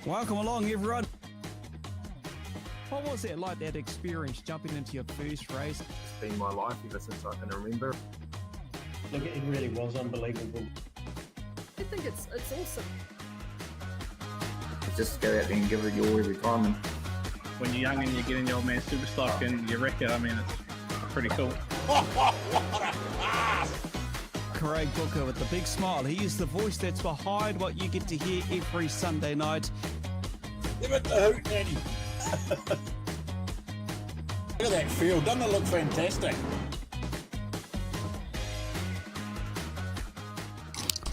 Welcome along, everyone. What was it like, that experience, jumping into your first race? It's been my life ever since I can remember. Look, it really was unbelievable. I think it's awesome. Just go out there and give it your all every time. And when you're young and you get in your old man super stock and you wreck it, I mean, it's pretty cool. Craig Booker with the big smile. He is the voice that's behind what you get to hear every Sunday night. Give it the hoot, Daddy. Look at that field. Doesn't it look fantastic?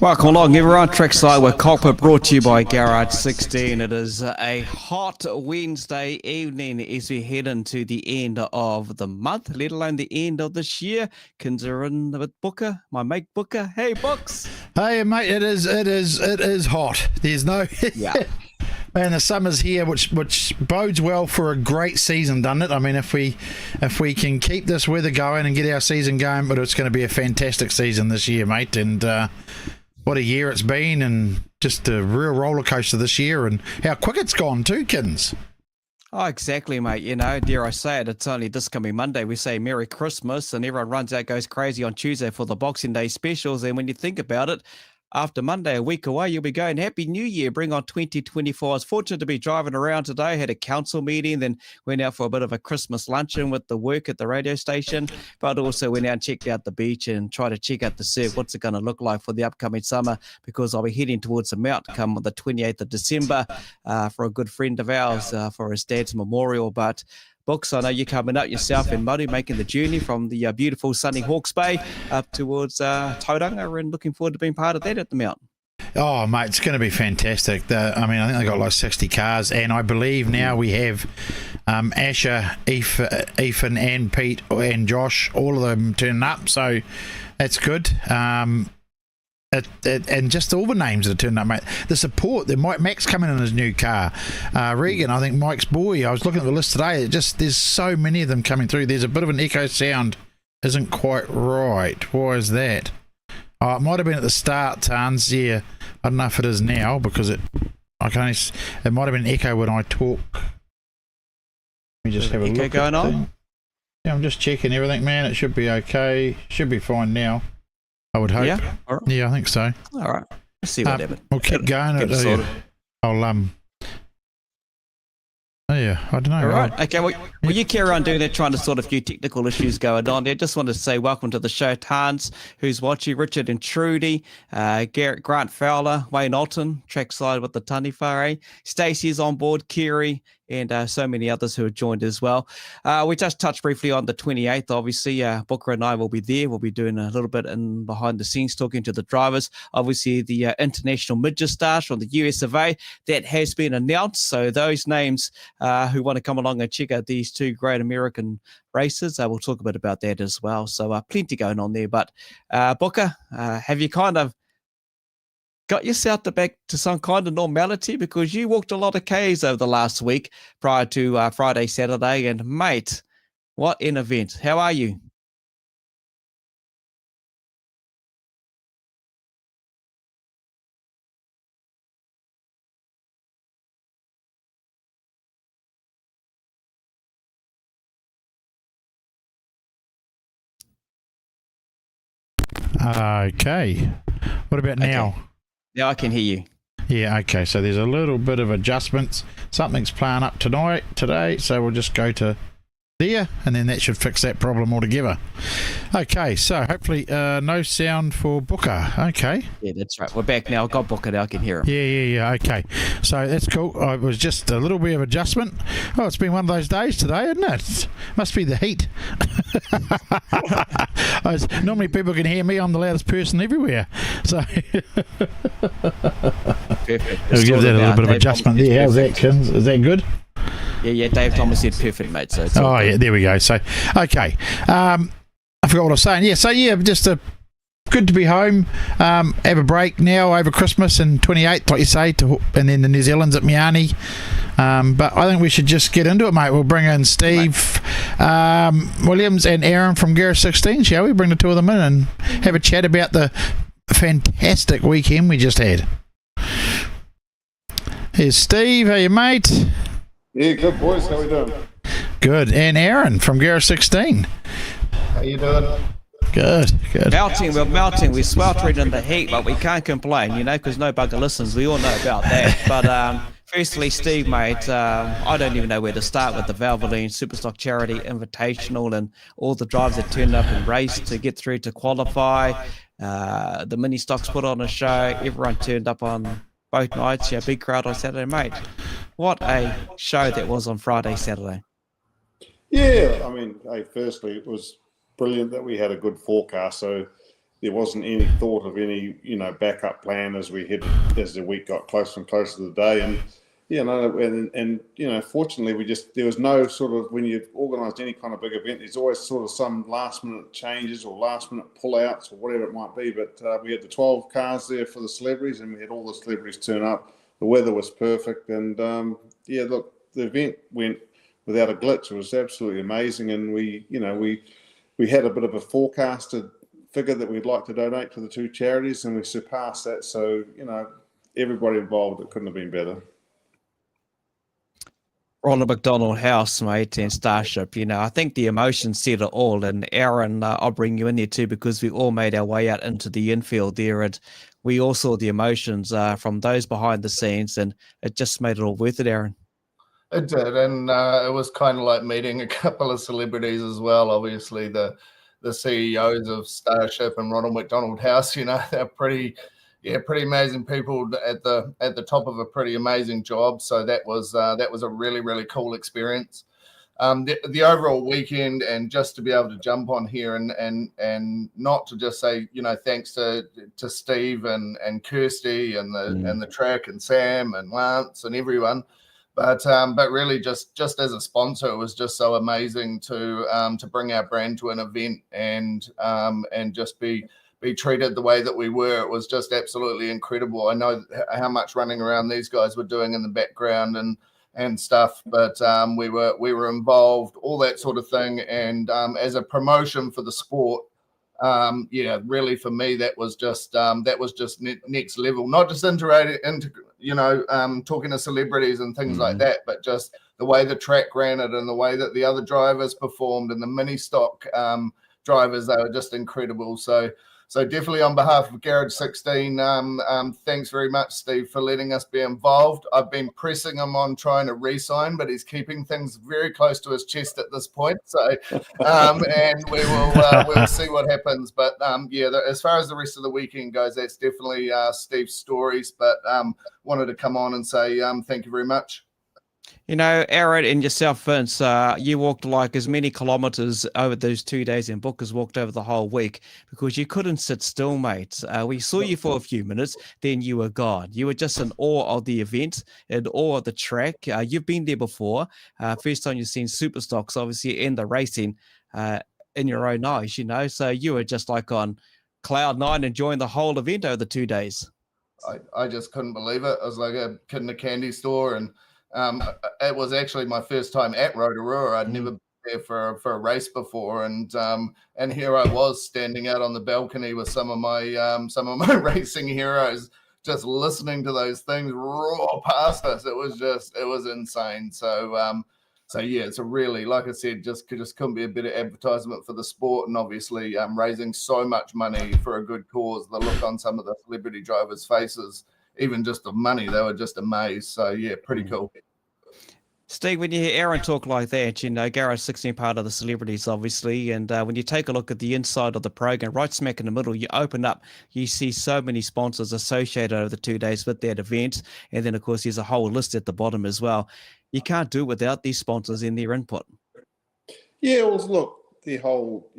Welcome along, everyone. Trackside with Kokpit, brought to you by GARAGE16. It is a hot Wednesday evening as we head into the end of the month, let alone the end of this year. Kins are in with Booker, my mate Booker. Hey, Books. Hey, mate. It is hot. There's no. Yeah. Man, the summer's here, which bodes well for a great season, doesn't it? I mean, if we can keep this weather going and get our season going, but it's going to be a fantastic season this year, mate. And what a year it's been, and just a real roller coaster this year, and how quick it's gone too, Kins. Oh, exactly, mate. You know, dare I say it, it's only this coming Monday. We say Merry Christmas, and everyone runs out, goes crazy on Tuesday for the Boxing Day specials. And when you think about it, after Monday, a week away, you'll be going, Happy New Year, bring on 2024. I was fortunate to be driving around today, had a council meeting, then went out for a bit of a Christmas luncheon with the work at the radio station, but also went out and checked out the beach and tried to check out the surf. What's it going to look like for the upcoming summer? Because I'll be heading towards the Mount come the 28th of December for a good friend of ours for his dad's memorial. But Books, I know you're coming up yourself in Murray, making the journey from the beautiful sunny Hawke's Bay up towards Tauranga, and looking forward to being part of that at the Mount. Oh, mate, it's going to be fantastic. I think they got like 60 cars, and I believe now we have Asher, Ethan, and Pete, and Josh, all of them turning up, so that's good. And just all the names that are turning up, mate. The support, Max coming in his new car. Regan, I think Mike's boy. I was looking at the list today. There's so many of them coming through. There's a bit of an echo sound. Isn't quite right. Why is that? Oh, it might have been at the start, Tans. Yeah, I don't know if it is now because it might have been echo when I talk. Let me just have a echo look. Going on? Yeah, I'm just checking everything, man. It should be okay. Should be fine now, I would hope. Yeah, all right. Yeah, I think so. All right. Let's see what happens. We'll keep going. I'll Oh yeah, I don't know. All right. Okay. Well, you carry on doing that, trying to sort a few technical issues going on there. Just wanted to say welcome to the show, Hans, who's watching, Richard and Trudy, Grant Fowler, Wayne Alton, Trackside with the Taniwhare, Stacey's on board, Kerry, and so many others who have joined as well. We just touched briefly on the 28th. Obviously, Booker and I will be there. We'll be doing a little bit in behind the scenes, talking to the drivers. Obviously, the International Midget Stars from the US of A, that has been announced. So those names who want to come along and check out these two great American races, we'll talk a bit about that as well. So plenty going on there. But Booker, have you kind of got yourself back to some kind of normality? Because you walked a lot of Ks over the last week prior to Friday, Saturday, and mate, what an event. How are you? Okay. What about now? Yeah, I can hear you. Yeah, okay. So there's a little bit of adjustments. Something's playing up today, so we'll just go to there, and then that should fix that problem altogether. Okay, so hopefully no sound for Booker. Okay. Yeah, that's right. We're back now. I've got Booker now. I can hear him. Yeah. Okay. So that's cool. It was just a little bit of adjustment. Oh, it's been one of those days today, isn't it? Must be the heat. Normally people can hear me. I'm the loudest person everywhere. So Perfect. we'll give that a little bit of adjustment there. How's that, Kins? Is that good? Yeah, Dave Thomas said perfect, mate. So yeah, there we go. So, okay. I forgot what I was saying. Yeah, so just good to be home. Have a break now over Christmas and 28th, like you say, and then the New Zealand's at Miami. But I think we should just get into it, mate. We'll bring in Steve Williams and Aaron from GARAGE16, shall we? Bring the two of them in and have a chat about the fantastic weekend we just had. Here's Steve. How you, mate? Yeah, good boys. How we doing? Good. And Aaron from GARAGE16. How you doing? Good. We're melting. We're sweltering in the heat, but we can't complain, because no bugger listens. We all know about that. But firstly, Steve, mate, I don't even know where to start with the Valvoline Superstock Charity Invitational and all the drivers that turned up and raced to get through to qualify. The mini stocks put on a show. Everyone turned up on both nights. Yeah, big crowd on Saturday, mate. What a show that was on Friday, Saturday. Yeah, I mean, hey, firstly, it was brilliant that we had a good forecast, so there wasn't any thought of any, backup plan as the week got closer and closer to the day, and fortunately, there was no sort of, when you organised any kind of big event, there's always sort of some last minute changes or last minute pullouts or whatever it might be. But we had the 12 cars there for the celebrities, and we had all the celebrities turn up. The weather was perfect, and the event went without a glitch. It was absolutely amazing, and we had a bit of a forecasted figure that we'd like to donate to the two charities, and we surpassed that. So everybody involved, it couldn't have been better. Ronald McDonald House, mate, and Starship. I think the emotion said it all. And Aaron, I'll bring you in there too, because we all made our way out into the infield there, and we all saw the emotions from those behind the scenes, and it just made it all worth it, Aaron. It did, and it was kind of like meeting a couple of celebrities as well. Obviously, the CEOs of Starship and Ronald McDonald House, they're pretty amazing people at the top of a pretty amazing job. So that was a really, really cool experience. The overall weekend, and just to be able to jump on here and not to just say, thanks to Steve and Kirsty and the track and Sam and Lance and everyone. But really, just as a sponsor, it was just so amazing to bring our brand to an event and just be treated the way that we were. It was just absolutely incredible. I know how much running around these guys were doing in the background and stuff, but we were involved, all that sort of thing. And as a promotion for the sport, really for me that was just next level. Not just talking to celebrities and things like that, but just the way the track ran it and the way that the other drivers performed and the mini stock drivers, they were just incredible. So definitely on behalf of GARAGE16, thanks very much, Steve, for letting us be involved. I've been pressing him on trying to re-sign, but he's keeping things very close to his chest at this point. So, and we'll see what happens. But as far as the rest of the weekend goes, that's definitely Steve's stories. But wanted to come on and say thank you very much. Aaron and yourself, Vince, you walked like as many kilometers over those 2 days and Book has walked over the whole week because you couldn't sit still, mate. We saw you for a few minutes, then you were gone. You were just in awe of the event, in awe of the track. You've been there before. First time you've seen Superstocks, obviously, in the racing in your own eyes, So you were just like on cloud nine, enjoying the whole event over the 2 days. I just couldn't believe it. I was like a kid in a candy store, and it was actually my first time at Rotorua. I'd never been there for a race before, and here I was standing out on the balcony with some of my racing heroes, just listening to those things roar past us. It was insane. So yeah, it's a really, like I said, just couldn't be a better advertisement for the sport, and obviously raising so much money for a good cause. The look on some of the celebrity drivers' faces, even just the money, they were just amazed. So yeah, pretty cool. Steve, when you hear Aaron talk like that, GARAGE16 part of the celebrities, obviously, and when you take a look at the inside of the program, right smack in the middle, you open up, you see so many sponsors associated over the 2 days with that event, and then, of course, there's a whole list at the bottom as well. You can't do it without these sponsors in their input. Yeah, well, look, the whole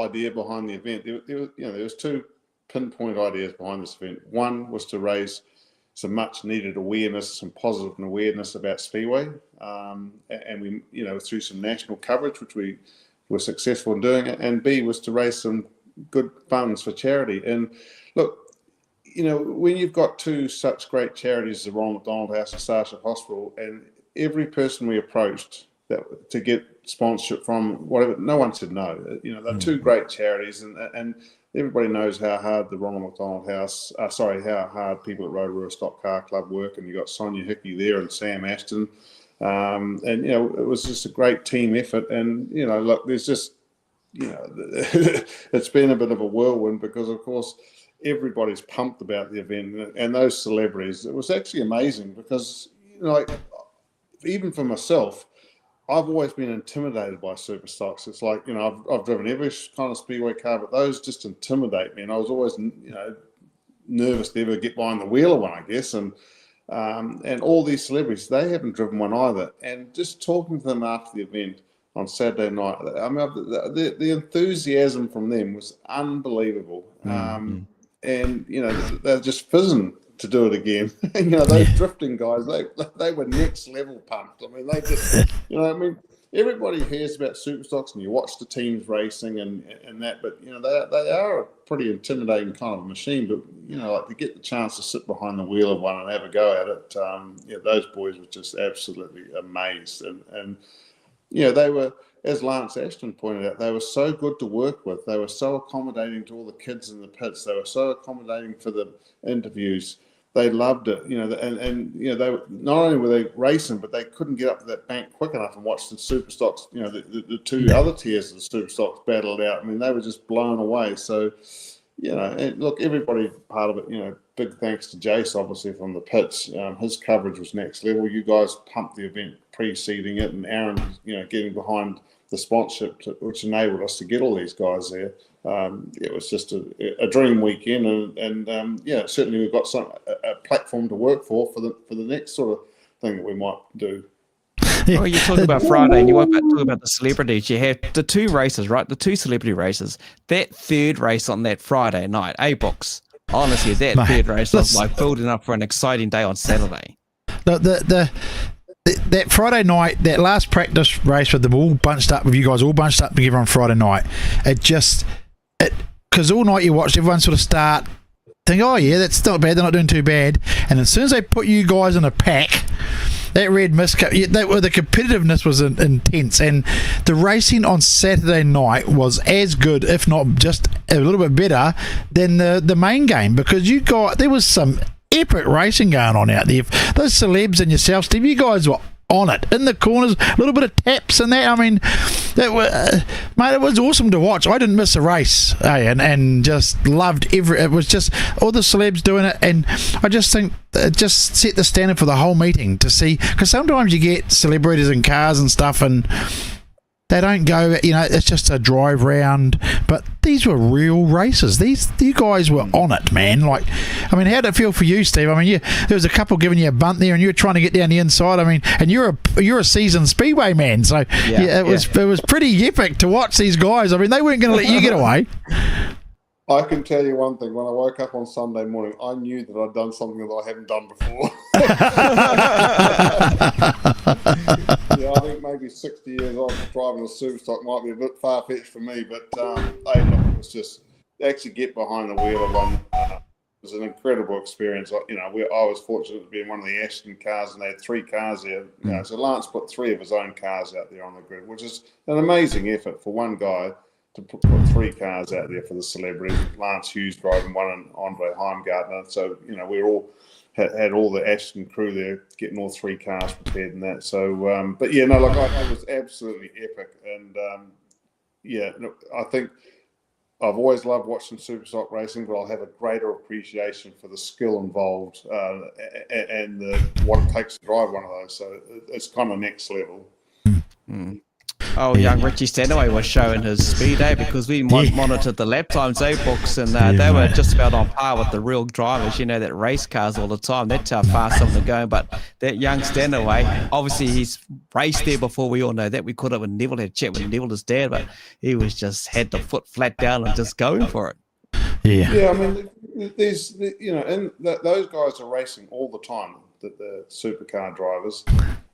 idea behind the event, there was two pinpoint ideas behind this event. One was to raise some much needed awareness, some positive awareness about Speedway, and we, through some national coverage, which we were successful in doing it. And B was to raise some good funds for charity. And look, when you've got two such great charities as the Ronald McDonald House and Starship Hospital, and every person we approached to get sponsorship from, whatever, no one said no. They're two great charities, and everybody knows how hard the Ronald McDonald House, how hard people at Rotorua Stock Car Club work, and you got Sonia Hickey there and Sam Ashton, and you know, it was just a great team effort. And you know, look, there's just, you know, it's been a bit of a whirlwind because, of course, everybody's pumped about the event and those celebrities. It was actually amazing because, you know, like, even for myself, I've always been intimidated by super stocks. It's like, you know, I've driven every kind of speedway car, but those just intimidate me. And I was always, you know, nervous to ever get behind the wheel of one, I guess. And all these celebrities, they haven't driven one either. And just talking to them after the event on Saturday night, I mean, the enthusiasm from them was unbelievable. And, you know, they're just fizzing to do it again. You know, those drifting guys, they were next level pumped. I mean, they just, you know, I mean, everybody hears about super stocks and you watch the teams racing and that, but, you know, they are a pretty intimidating kind of machine. But, you know, like, to get the chance to sit behind the wheel of one and have a go at it, yeah, those boys were just absolutely amazed. And you know, they were, as Lance Ashton pointed out, they were so good to work with. They were so accommodating to all the kids in the pits. They were so accommodating for the interviews. They loved it, you know, and you know, they were, not only were they racing, but they couldn't get up to that bank quick enough and watch the super stocks, you know, the two other tiers of the super stocks battled out. I mean, they were just blown away. So, you know, and look, everybody part of it, you know, big thanks to Jace, obviously, from the pits. His coverage was next level. You guys pumped the event preceding it, and Aaron, you know, getting behind the sponsorship, which enabled us to get all these guys there. It was just a dream weekend, and yeah, certainly we've got a platform to work for the next sort of thing that we might do. Well, you talk about Friday, and you talk about the celebrities. You have the two races, right? The two celebrity races. That third race on that Friday night, A-Box. Honestly, that third race was like building up for an exciting day on Saturday. That Friday night, that last practice race with them all bunched up, with you guys all bunched up together on Friday night, because all night you watched everyone sort of start, think, oh yeah, that's not bad, they're not doing too bad, and as soon as they put you guys in a pack, that red mist, the competitiveness was intense, and the racing on Saturday night was as good, if not just a little bit better, than the main game, because there was some epic racing going on out there. Those celebs and yourself, Steve, you guys were on it in the corners, a little bit of taps and that. I mean, mate, it was awesome to watch. I didn't miss a race, and just loved it was just all the celebs doing it, and I just think it just set the standard for the whole meeting to see, because sometimes you get celebrities in cars and stuff and they don't go, you know, it's just a drive round, but these were real races. You guys were on it, man. Like, I mean, how did it feel for you, Steve? I mean, there was a couple giving you a bunt there, and you were trying to get down the inside. I mean, and you're a seasoned speedway man, so it was pretty epic to watch these guys. I mean, they weren't going to let you get away. I can tell you one thing. When I woke up on Sunday morning, I knew that I'd done something that I hadn't done before. Yeah, I think maybe 60 years old driving a super stock might be a bit far-fetched for me, but it was just actually get behind the wheel of one. It was an incredible experience. You know, I was fortunate to be in one of the Ashton cars, and they had 3 cars there. You know, so Lance put 3 of his own cars out there on the grid, which is an amazing effort for one guy to put 3 cars out there for the celebrities. Lance Hughes driving one, and Andre Heimgartner. So, you know, we all had all the Ashton crew there getting all 3 cars prepared and that. So, but yeah, no, like it was absolutely epic. And yeah, look, I think I've always loved watching super stock racing, but I'll have a greater appreciation for the skill involved and what it takes to drive one of those. So it's kind of next level. Oh, young Richie Stanaway was showing his speed, because we monitored the lap times, books, and they were just about on par with the real drivers, you know, that race cars all the time. That's how fast some of them are going. But that young Stanaway, obviously he's raced there before, we all know that. We caught up with Neville, had a chat with Neville, his dad, but he was just had the foot flat down and just going for it. Yeah, I mean, there's, you know, and those guys are racing all the time, the supercar drivers.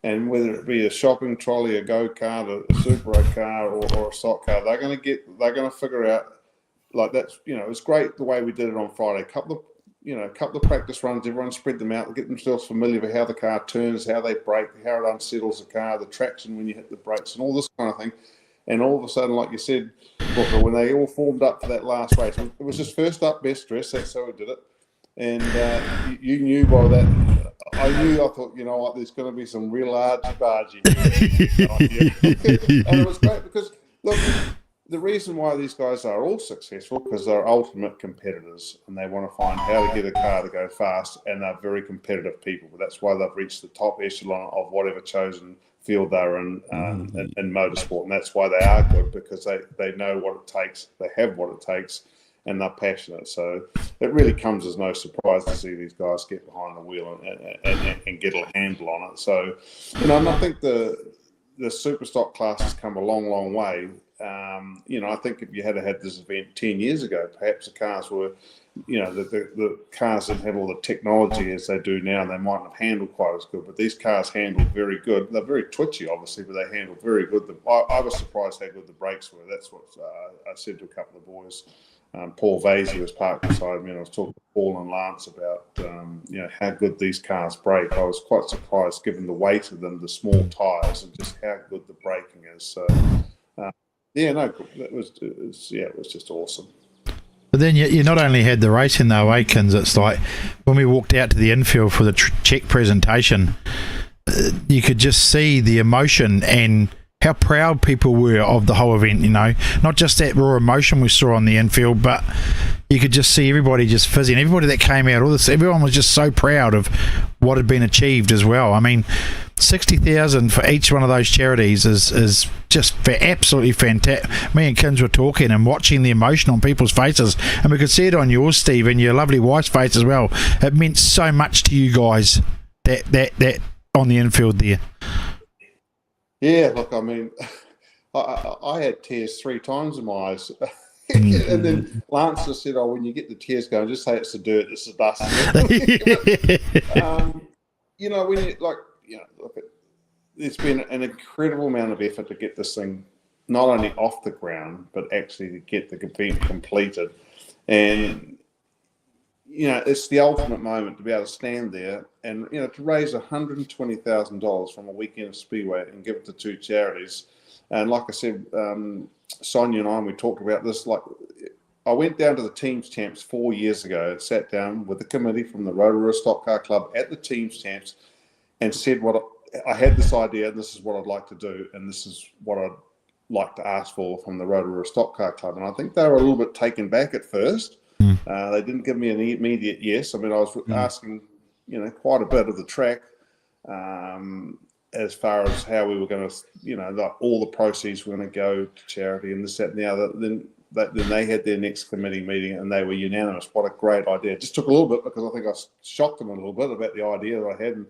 And whether it be a shopping trolley, a go-kart, a Super car, or a stock car, they're going to figure out, like, that's, you know, it's great the way we did it on Friday. Couple of practice runs, everyone spread them out, get themselves familiar with how the car turns, how they brake, how it unsettles the car, the traction when you hit the brakes, and all this kind of thing. And all of a sudden, like you said, Booker, when they all formed up for that last race, it was just first up, best dressed. That's how we did it. And you knew by that. I thought, you know what, there's going to be some real argy-bargy. And it was great because, look, the reason why these guys are all successful because they're ultimate competitors and they want to find how to get a car to go fast, and they're very competitive people. But that's why they've reached the top echelon of whatever chosen field they're in motorsport, and that's why they are good, because they know what it takes, they have what it takes, and they're passionate. So it really comes as no surprise to see these guys get behind the wheel and get a handle on it. So, you know, and I think the super stock class has come a long, long way. You know, I think if you had had this event 10 years ago, perhaps the cars were, you know, the cars didn't have all the technology as they do now, and they mightn't have handled quite as good. But these cars handled very good. They're very twitchy, obviously, but they handled very good. I was surprised how good the brakes were. That's what I said to a couple of boys. Paul Vasey was parked beside me, and I was talking to Paul and Lance about, you know, how good these cars brake. I was quite surprised, given the weight of them, the small tyres, and just how good the braking is. So, yeah, no, it was just awesome. But then you not only had the racing though, Aikens, it's like when we walked out to the infield for the check presentation, you could just see the emotion and how proud people were of the whole event, you know. Not just that raw emotion we saw on the infield, but you could just see everybody just fizzing. Everybody that came out, everyone was just so proud of what had been achieved as well. I mean, 60,000 for each one of those charities is just absolutely fantastic. Me and Kins were talking and watching the emotion on people's faces, and we could see it on yours, Steve, and your lovely wife's face as well. It meant so much to you guys that on the infield there. Yeah, look, I mean, I had tears 3 times in my eyes. And then Lance just said, "Oh, when you get the tears going, just say it's the dirt, it's the dust." You know, when you look, there's been an incredible amount of effort to get this thing not only off the ground, but actually to get the event completed. And you know, it's the ultimate moment to be able to stand there and, you know, to raise $120,000 from a weekend of Speedway and give it to 2 charities. And like I said, Sonia and I, we talked about this. Like, I went down to the Teams Champs 4 years ago and sat down with the committee from the Rotorua Stock Car Club at the Teams Champs and said I had this idea, and this is what I'd like to do, and this is what I'd like to ask for from the Rotorua Stock Car Club. And I think they were a little bit taken back at first. They didn't give me an immediate yes. I mean, I was asking, you know, quite a bit of the track as far as how we were going to, you know, like all the proceeds were going to go to charity and this, that, and the other. Then they had their next committee meeting and they were unanimous. What a great idea. It just took a little bit because I think I shocked them a little bit about the idea that I had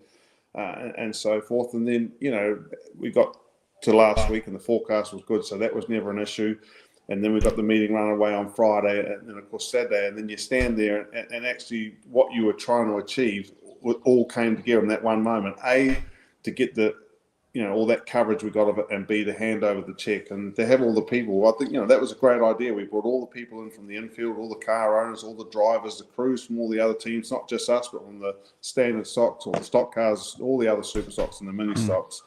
and so forth. And then, you know, we got to last week and the forecast was good, so that was never an issue. And then we got the meeting run away on Friday and then, of course, Saturday. And then you stand there and actually what you were trying to achieve all came together in that one moment. A, to get the, you know, all that coverage we got of it, and B, to hand over the check and to have all the people. I think, you know, that was a great idea. We brought all the people in from the infield, all the car owners, all the drivers, the crews from all the other teams, not just us, but on the standard stocks or the stock cars, all the other super stocks and the mini stocks.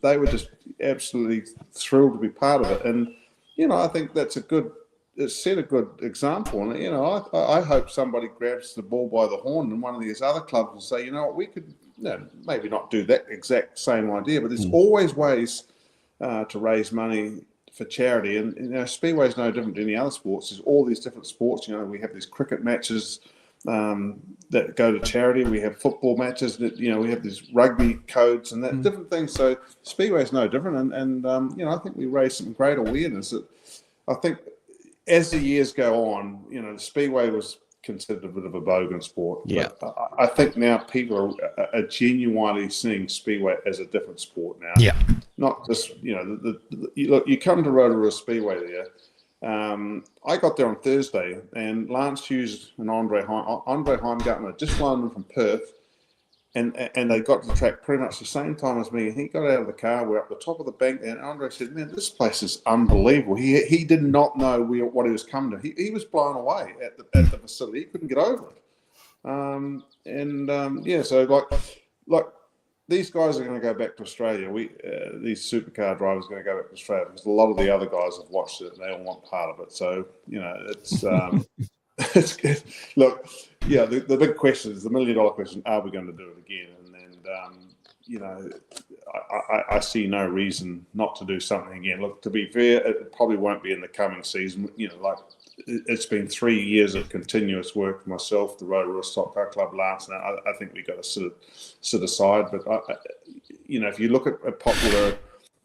They were just absolutely thrilled to be part of it. And, you know, I think that's set a good example. And, you know, I hope somebody grabs the ball by the horn in one of these other clubs and say, you know what, we could, you know, maybe not do that exact same idea, but there's always ways to raise money for charity. And, you know, Speedway is no different to any other sports. There's all these different sports. You know, we have these cricket matches that go to charity. We have football matches that, you know, we have these rugby codes and that different things. So Speedway is no different. And you know, I think we raised some great awareness. I think as the years go on, you know, Speedway was considered a bit of a bogan sport. Yeah. But I think now people are genuinely seeing Speedway as a different sport now. Yeah. Not just, you know, look, you come to Rotorua Speedway there. I got there on Thursday, and Lance Hughes and Andre Heimgartner had just flown in from Perth, and they got to the track pretty much the same time as me. And he got out of the car, we're up the top of the bank, and Andre said, "Man, this place is unbelievable." He did not know what he was coming to. He was blown away at the facility. He couldn't get over it. Yeah, so like these guys are going to go back to Australia. These supercar drivers are going to go back to Australia because a lot of the other guys have watched it and they all want part of it. So, it's it's good. Look, yeah, the big question is the $1 million question: are we going to do it again? And I see no reason not to do something again. Look, to be fair, it probably won't be in the coming season. It's been 3 years of continuous work for myself, the Rotorua Stock Car Club, Lance, and I think we've got to sit aside. But if you look at popular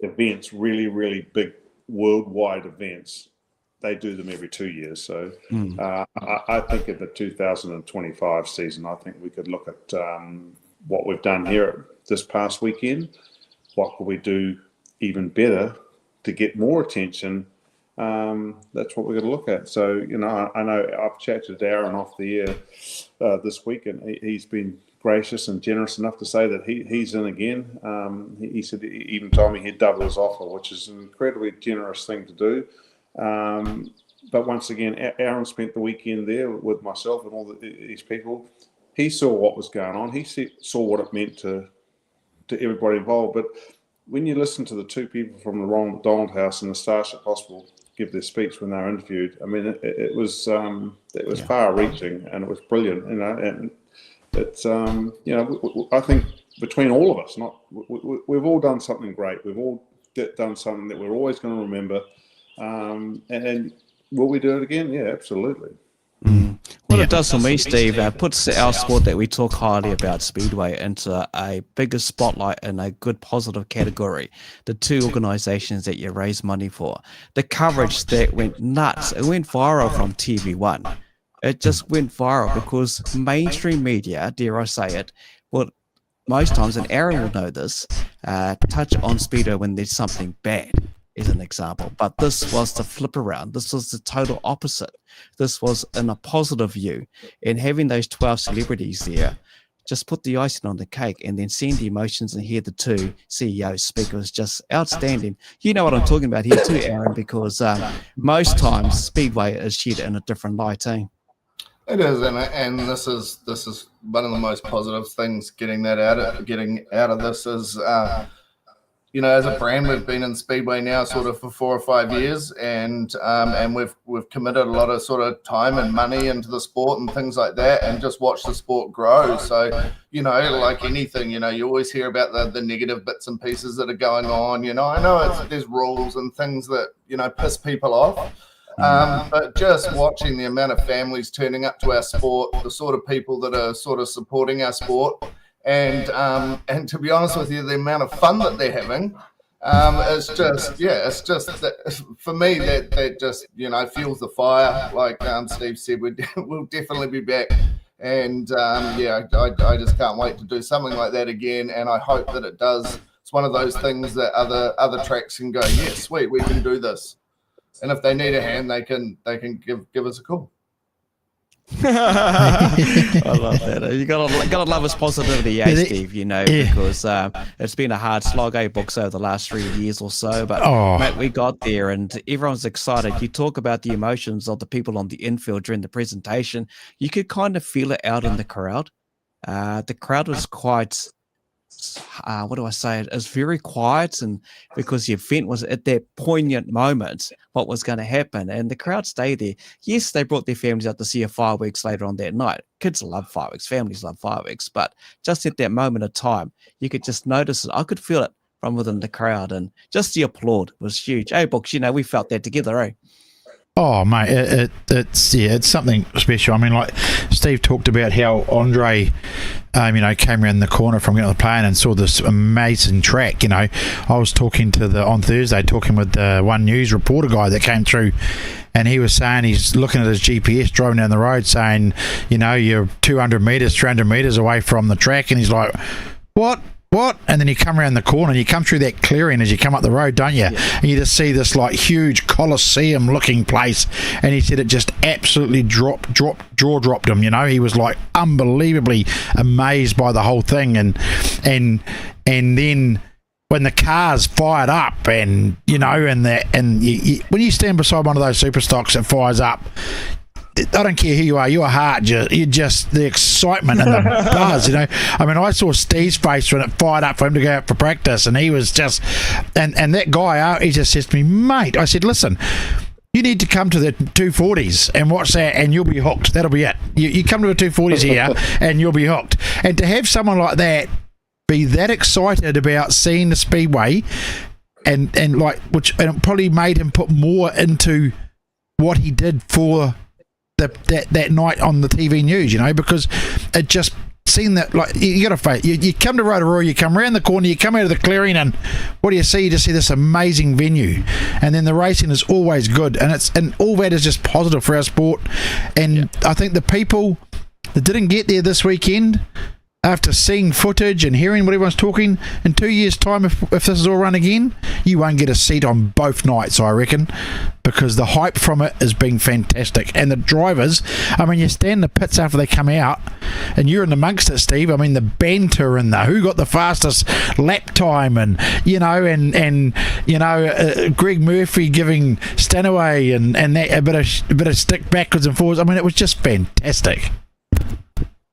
events, really, really big worldwide events, they do them every 2 years. So I think in the 2025 season, I think we could look at what we've done here this past weekend. What could we do even better to get more attention? That's what we're going to look at. So, I know I've chatted to Darren off the air this week, and he's been gracious and generous enough to say that he's in again. He said he even told me he'd double his offer, which is an incredibly generous thing to do. But once again, Aaron spent the weekend there with myself and all these people. He saw what was going on. He saw what it meant to everybody involved. But when you listen to the two people from the Ronald McDonald House and the Starship Hospital give their speech when they were interviewed, I mean, it was far-reaching and it was brilliant. And it's I think between all of us, we've all done something great. We've all done something that we're always going to remember. And will we do it again? Yeah, absolutely. What it does for me, Steve, puts our sport that we talk highly about, Speedway, into a bigger spotlight in a good positive category. The two organisations that you raise money for. The coverage that went nuts. It went viral from TV1. It just went viral because mainstream media, dare I say it, well, most times, and Aaron will know this, touch on Speedway when there's something bad, is an example. But this was the flip around. This was the total opposite. This was in a positive view. And having those 12 celebrities there just put the icing on the cake, and then seeing the emotions and hear the two CEOs speak was just outstanding. You know what I'm talking about here too, Aaron, because most times Speedway is shed in a different light, eh? It is, and this is one of the most positive things getting out of this is as a brand, we've been in Speedway now sort of for 4 or 5 years, and we've committed a lot of sort of time and money into the sport and things like that, and just watch the sport grow. So, like anything, you always hear about the negative bits and pieces that are going on. I know there's rules and things that, piss people off. But just watching the amount of families turning up to our sport, the sort of people that are sort of supporting our sport, and to be honest with you, the amount of fun that they're having, it's just that, for me, that just fuels the fire. Like Steve said, we'll definitely be back, and I just can't wait to do something like that again, and I hope that it does. It's one of those things that other tracks can go, yeah, sweet, we can do this. And if they need a hand, they can give us a call. I love that. You gotta love his positivity, Steve. Because it's been a hard slog, books over the last 3 years or so. But mate, we got there, and everyone's excited. You talk about the emotions of the people on the infield during the presentation. You could kind of feel it out in the crowd. The crowd was quite. It's very quiet, and because the event was at that poignant moment, what was going to happen, and the crowd stayed there. Yes, they brought their families out to see a fireworks later on that night. Kids love fireworks, families love fireworks, but just at that moment of time, you could just notice it. I could feel it from within the crowd, and just the applaud was huge. Books, we felt that together, eh? Oh, mate, it's something special. I mean, like Steve talked about how Andre, came around the corner from getting on the plane and saw this amazing track. I was talking on Thursday, talking with the One News reporter guy that came through, and he was saying he's looking at his GPS driving down the road, saying, you're 200 meters, 300 meters away from the track, and he's like, what? And then you come around the corner and you come through that clearing as you come up the road, don't you? Yeah. And you just see this like huge Colosseum looking place. And he said it just absolutely jaw dropped him. He was like unbelievably amazed by the whole thing. And then when the car's fired up, and when you stand beside one of those super stocks that fires up, I don't care who you are, your heart, you just the excitement and the buzz, you know. I mean, I saw Steve's face when it fired up for him to go out for practice, and he was just, and that guy, he just says to me, mate, I said, listen, you need to come to the 240s and watch that, and you'll be hooked. That'll be it. You come to the 240s here, and you'll be hooked. And to have someone like that be that excited about seeing the speedway, and it probably made him put more into what he did for that night on the TV news, you know, because it just seemed that, like, you got to face, you come to Rotorua, you come around the corner, you come out of the clearing, and what do you see? You just see this amazing venue, and then the racing is always good, and all that is just positive for our sport. And I think the people that didn't get there this weekend, after seeing footage and hearing what everyone's talking, in 2 years' time, if this is all run again, you won't get a seat on both nights, I reckon, because the hype from it has been fantastic. And the drivers, I mean, you stand in the pits after they come out, and you're in amongst it, Steve. I mean, the banter and the who got the fastest lap time, and Greg Murphy giving Stanaway and that a bit of stick backwards and forwards. I mean, it was just fantastic.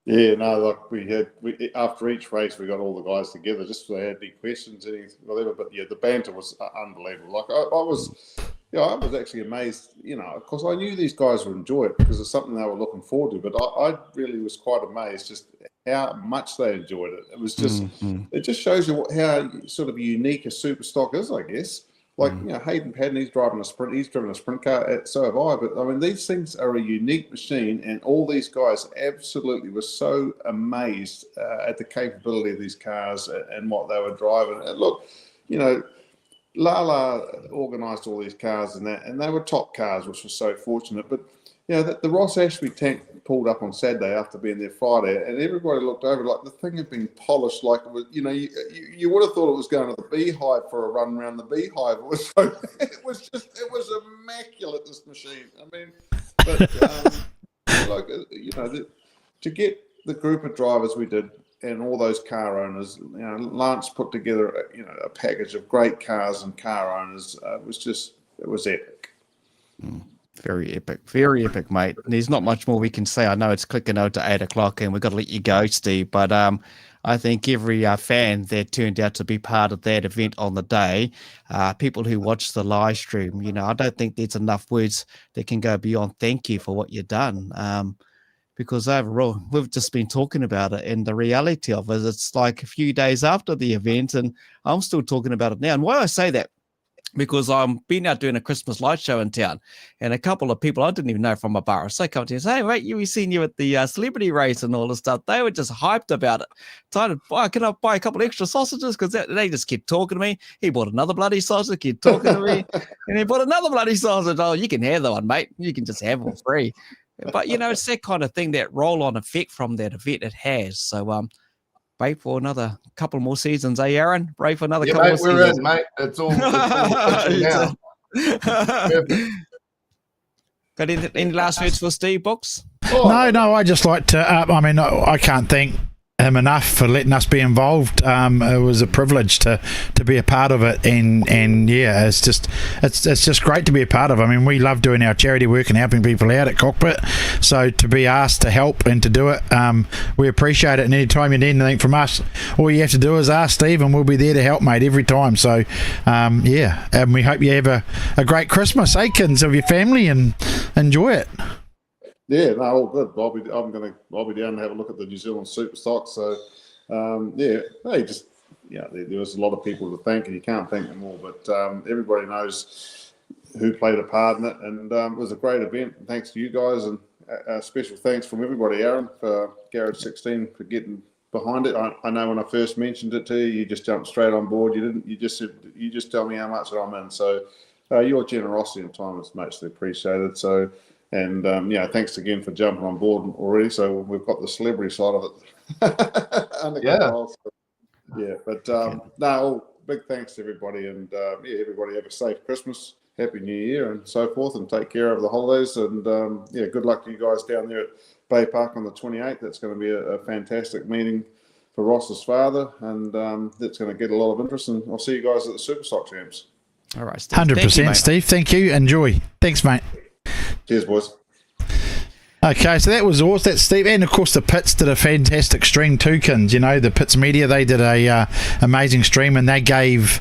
Yeah, no, like we after each race, we got all the guys together just so they had any questions, anything, whatever. But yeah, the banter was unbelievable. Like I was actually amazed, you know, because I knew these guys would enjoy it because it's something they were looking forward to. But I really was quite amazed just how much they enjoyed it. It was just, it just shows you how sort of unique a super stock is, I guess. Like, you know, Hayden Padden, he's driven a sprint car, so have I. But, I mean, these things are a unique machine, and all these guys absolutely were so amazed at the capability of these cars and what they were driving. And look, you know, Lala organised all these cars and they were top cars, which was so fortunate. But, you know, the Ross Ashby tank pulled up on Saturday after being there Friday, and everybody looked over like the thing had been polished, like it was, you know, you would have thought it was going to the Beehive for a run around the Beehive. It was immaculate, this machine. I mean, but like, you know, to get the group of drivers we did and all those car owners, you know, Lance put together a package of great cars and car owners. It was epic. Very epic, mate. There's not much more we can say. I know it's clicking out to 8 o'clock and we've got to let you go, Steve, but I think every fan that turned out to be part of that event on the day, people who watched the live stream, you know, I don't think there's enough words that can go beyond thank you for what you've done, because overall, we've just been talking about it, and the reality of it, it's like a few days after the event, and I'm still talking about it now. And why I say that, because I'm been out doing a Christmas light show in town, and a couple of people I didn't even know from my bar so come to me and say, hey, mate, we seen you at the celebrity race and all this stuff. They were just hyped about it. Can I buy a couple of extra sausages? Because they just kept talking to me. He bought another bloody sausage, kept talking to me, and he bought another bloody sausage. Oh, you can have the one, mate. You can just have them free. But, you know, it's that kind of thing, that roll-on effect from that event it has. So, wait for another couple more seasons, eh, Aaron? Wait for another couple more seasons. We're in, mate. It's all now. Got any last words for Steve Books? No, I just like to, I can't thank him enough for letting us be involved. It was a privilege to be a part of it, and yeah, it's just great to be a part of. I mean, we love doing our charity work and helping people out at Cockpit, so to be asked to help and to do it, we appreciate it. And anytime you need anything from us, all you have to do is ask Steve, and we'll be there to help, mate, every time. So yeah, and we hope you have a great Christmas, Aikens, of your family, and enjoy it. Yeah, no, all good. I'll be down to have a look at the New Zealand Super Stock. So, yeah, there was a lot of people to thank, and you can't thank them all. But everybody knows who played a part in it, and it was a great event. Thanks to you guys, and a special thanks from everybody, Aaron, for GARAGE16 for getting behind it. I know when I first mentioned it to you, you just jumped straight on board. You didn't. You just said, you just tell me how much I'm in. So your generosity and time is muchly appreciated. So. And, thanks again for jumping on board already. So we've got the celebrity side of it under control. So, big thanks to everybody. And, everybody have a safe Christmas, Happy New Year and so forth, and take care of the holidays. And, good luck to you guys down there at Bay Park on the 28th. That's going to be a fantastic meeting for Ross's father, and that's going to get a lot of interest. And I'll see you guys at the Super Stock Champs. All right, Steve. 100%, Steve. Thank you. Enjoy. Thanks, mate. Cheers, boys. Okay, so that was awesome. That's Steve, and of course the Pits did a fantastic stream too, Kins. You know, the Pits Media, they did a amazing stream, and they gave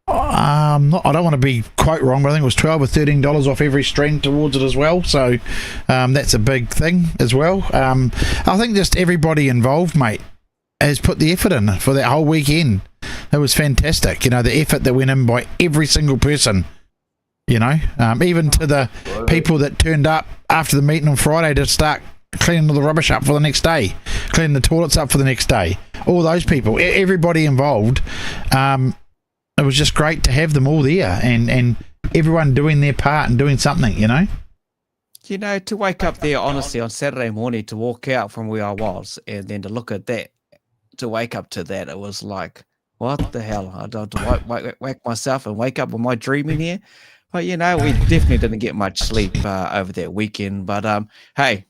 I don't want to be quite wrong, but I think it was $12 or $13 off every stream towards it as well. So that's a big thing as well. I think just everybody involved, mate, has put the effort in for that whole weekend. It was fantastic. You know, the effort that went in by every single person. You know, even to the people that turned up after the meeting on Friday to start cleaning all the rubbish up for the next day, cleaning the toilets up for the next day. All those people, everybody involved. It was just great to have them all there and everyone doing their part and doing something, you know. You know, to wake up there, honestly, on Saturday morning, to walk out from where I was and then to look at that, to wake up to that, it was like, what the hell? I don't whack myself and wake up. Am I dreaming here? But, you know, we definitely didn't get much sleep over that weekend. But, hey,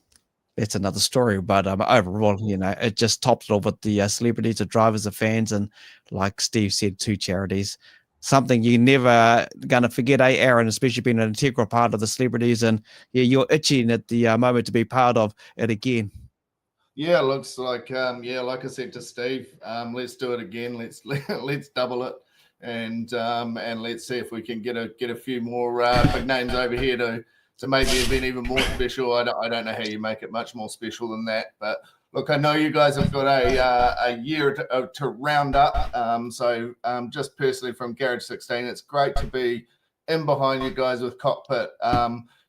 that's another story. But overall, you know, it just topped it all with the celebrities, the drivers, the fans, and like Steve said, 2 charities. Something you're never going to forget, Aaron, especially being an integral part of the celebrities. And, yeah, you're itching at the moment to be part of it again. Yeah, looks like like I said to Steve, let's do it again. Let's double it, and let's see if we can get a few more big names over here to make the event even more special. I don't know how you make it much more special than that, but look, I know you guys have got a year to round up. So just personally from GARAGE16, it's great to be in behind you guys with Kokpit.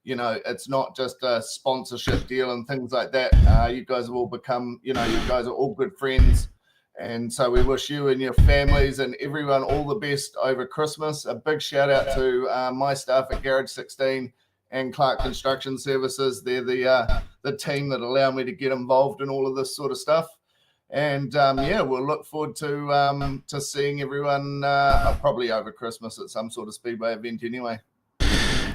You know, it's not just a sponsorship deal and things like that. You guys have all become, you know, you guys are all good friends. And so we wish you and your families and everyone all the best over Christmas. A big shout out to my staff at GARAGE16 and Clark Construction Services. They're the team that allow me to get involved in all of this sort of stuff. And yeah, we'll look forward to seeing everyone probably over Christmas at some sort of speedway event anyway.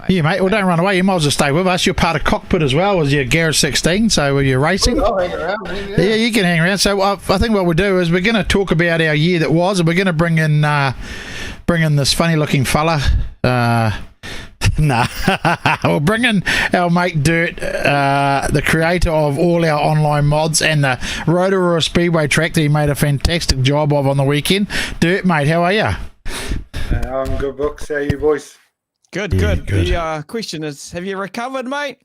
Yeah, mate. Well, don't run away. You might as well stay with us. You're part of Kokpit as well as your GARAGE16. So you're racing. I'll hang around. Yeah, you can hang around. So I think what we'll do is we're going to talk about our year that was, and we're going to bring in this funny-looking fella. We'll bring in our mate Dirt, the creator of all our online mods and the Rotorua Speedway track that he made a fantastic job of on the weekend. Dirt, mate, how are you? I'm good, Books. How are you, boys? Good, Yeah, good. good. The question is, have you recovered, mate?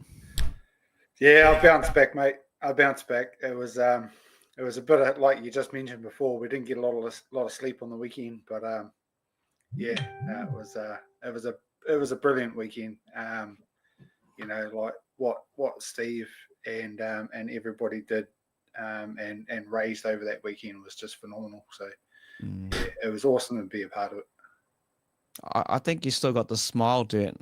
Yeah, I bounced back, mate. I bounced back. It was a bit of, like you just mentioned before. We didn't get a lot of sleep on the weekend, but yeah, it was a brilliant weekend. You know, like what Steve and everybody did and raised over that weekend was just phenomenal. So yeah, it was awesome to be a part of it. I think you still got the smile, Dirt,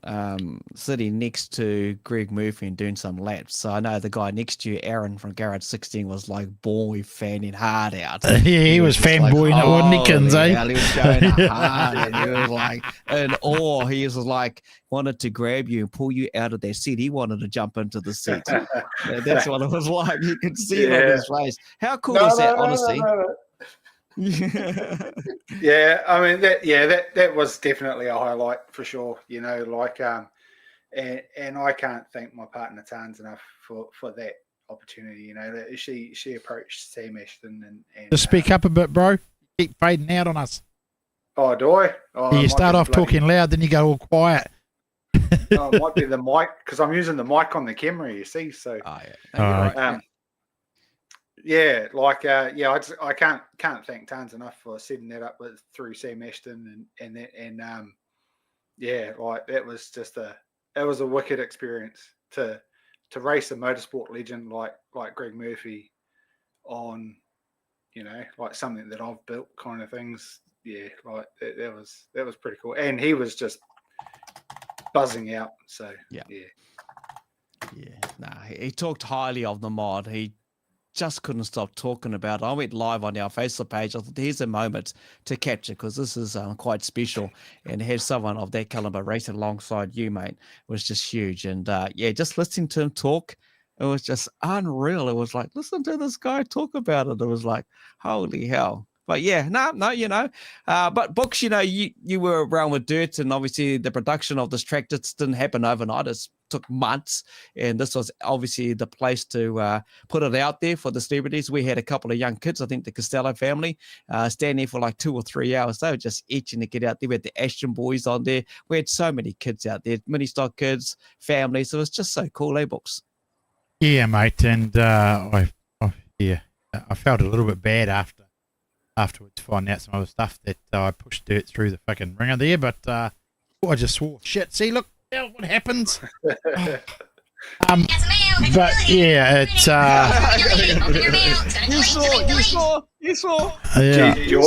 sitting next to Greg Murphy and doing some laps. So I know the guy next to you, Aaron from GARAGE16, was like boy fanning hard out. Yeah, he was fanboying like, it, wasn't he, Kins, eh? He was going hard and he was like in awe. He was like wanted to grab you and pull you out of that seat. He wanted to jump into the seat. That's what it was like. You could see it on his face. How cool is that, honestly? Yeah, I mean that was definitely a highlight for sure. You know, like and I can't thank my partner Tans enough for that opportunity. You know, that she approached Sam Ashton and Just speak up a bit, bro. Keep fading out on us. Oh, do I? Oh, You start off talking loud, then you go all quiet. Oh, it might be the mic because I'm using the mic on the camera. You see, so Oh, yeah. No, you're right. yeah, like I can't thank Tans enough for setting that up through Sam Ashton and yeah, like that was just a wicked experience to race a motorsport legend like Greg Murphy on, you know, like something that I've built kind of things. Yeah, like that was pretty cool, and he was just buzzing out. So yeah. Nah, he talked highly of the mod. He just couldn't stop talking about it. I went live on our Facebook page. I thought, here's a moment to capture because this is quite special. And to have someone of that caliber racing alongside you, mate, was just huge. And yeah, just listening to him talk, it was just unreal. It was like, listen to this guy talk about it. It was like, holy hell. But yeah, no, you know. But Books, you know, you were around with Dirt, and obviously the production of this track just didn't happen overnight. It's took months, and this was obviously the place to put it out there for the celebrities. We had a couple of young kids, I think the Costello family, stand there for like 2 or 3 hours. They were just itching to get out there. We had the Ashton boys on there. We had so many kids out there, mini stock kids, families. It was just so cool, Books? Yeah, mate, and I felt a little bit bad afterwards finding out some other stuff that I pushed dirt through the fucking ringer there, but I just swore, shit, see, look what happens. But yeah, it's you saw. Yeah. Gee,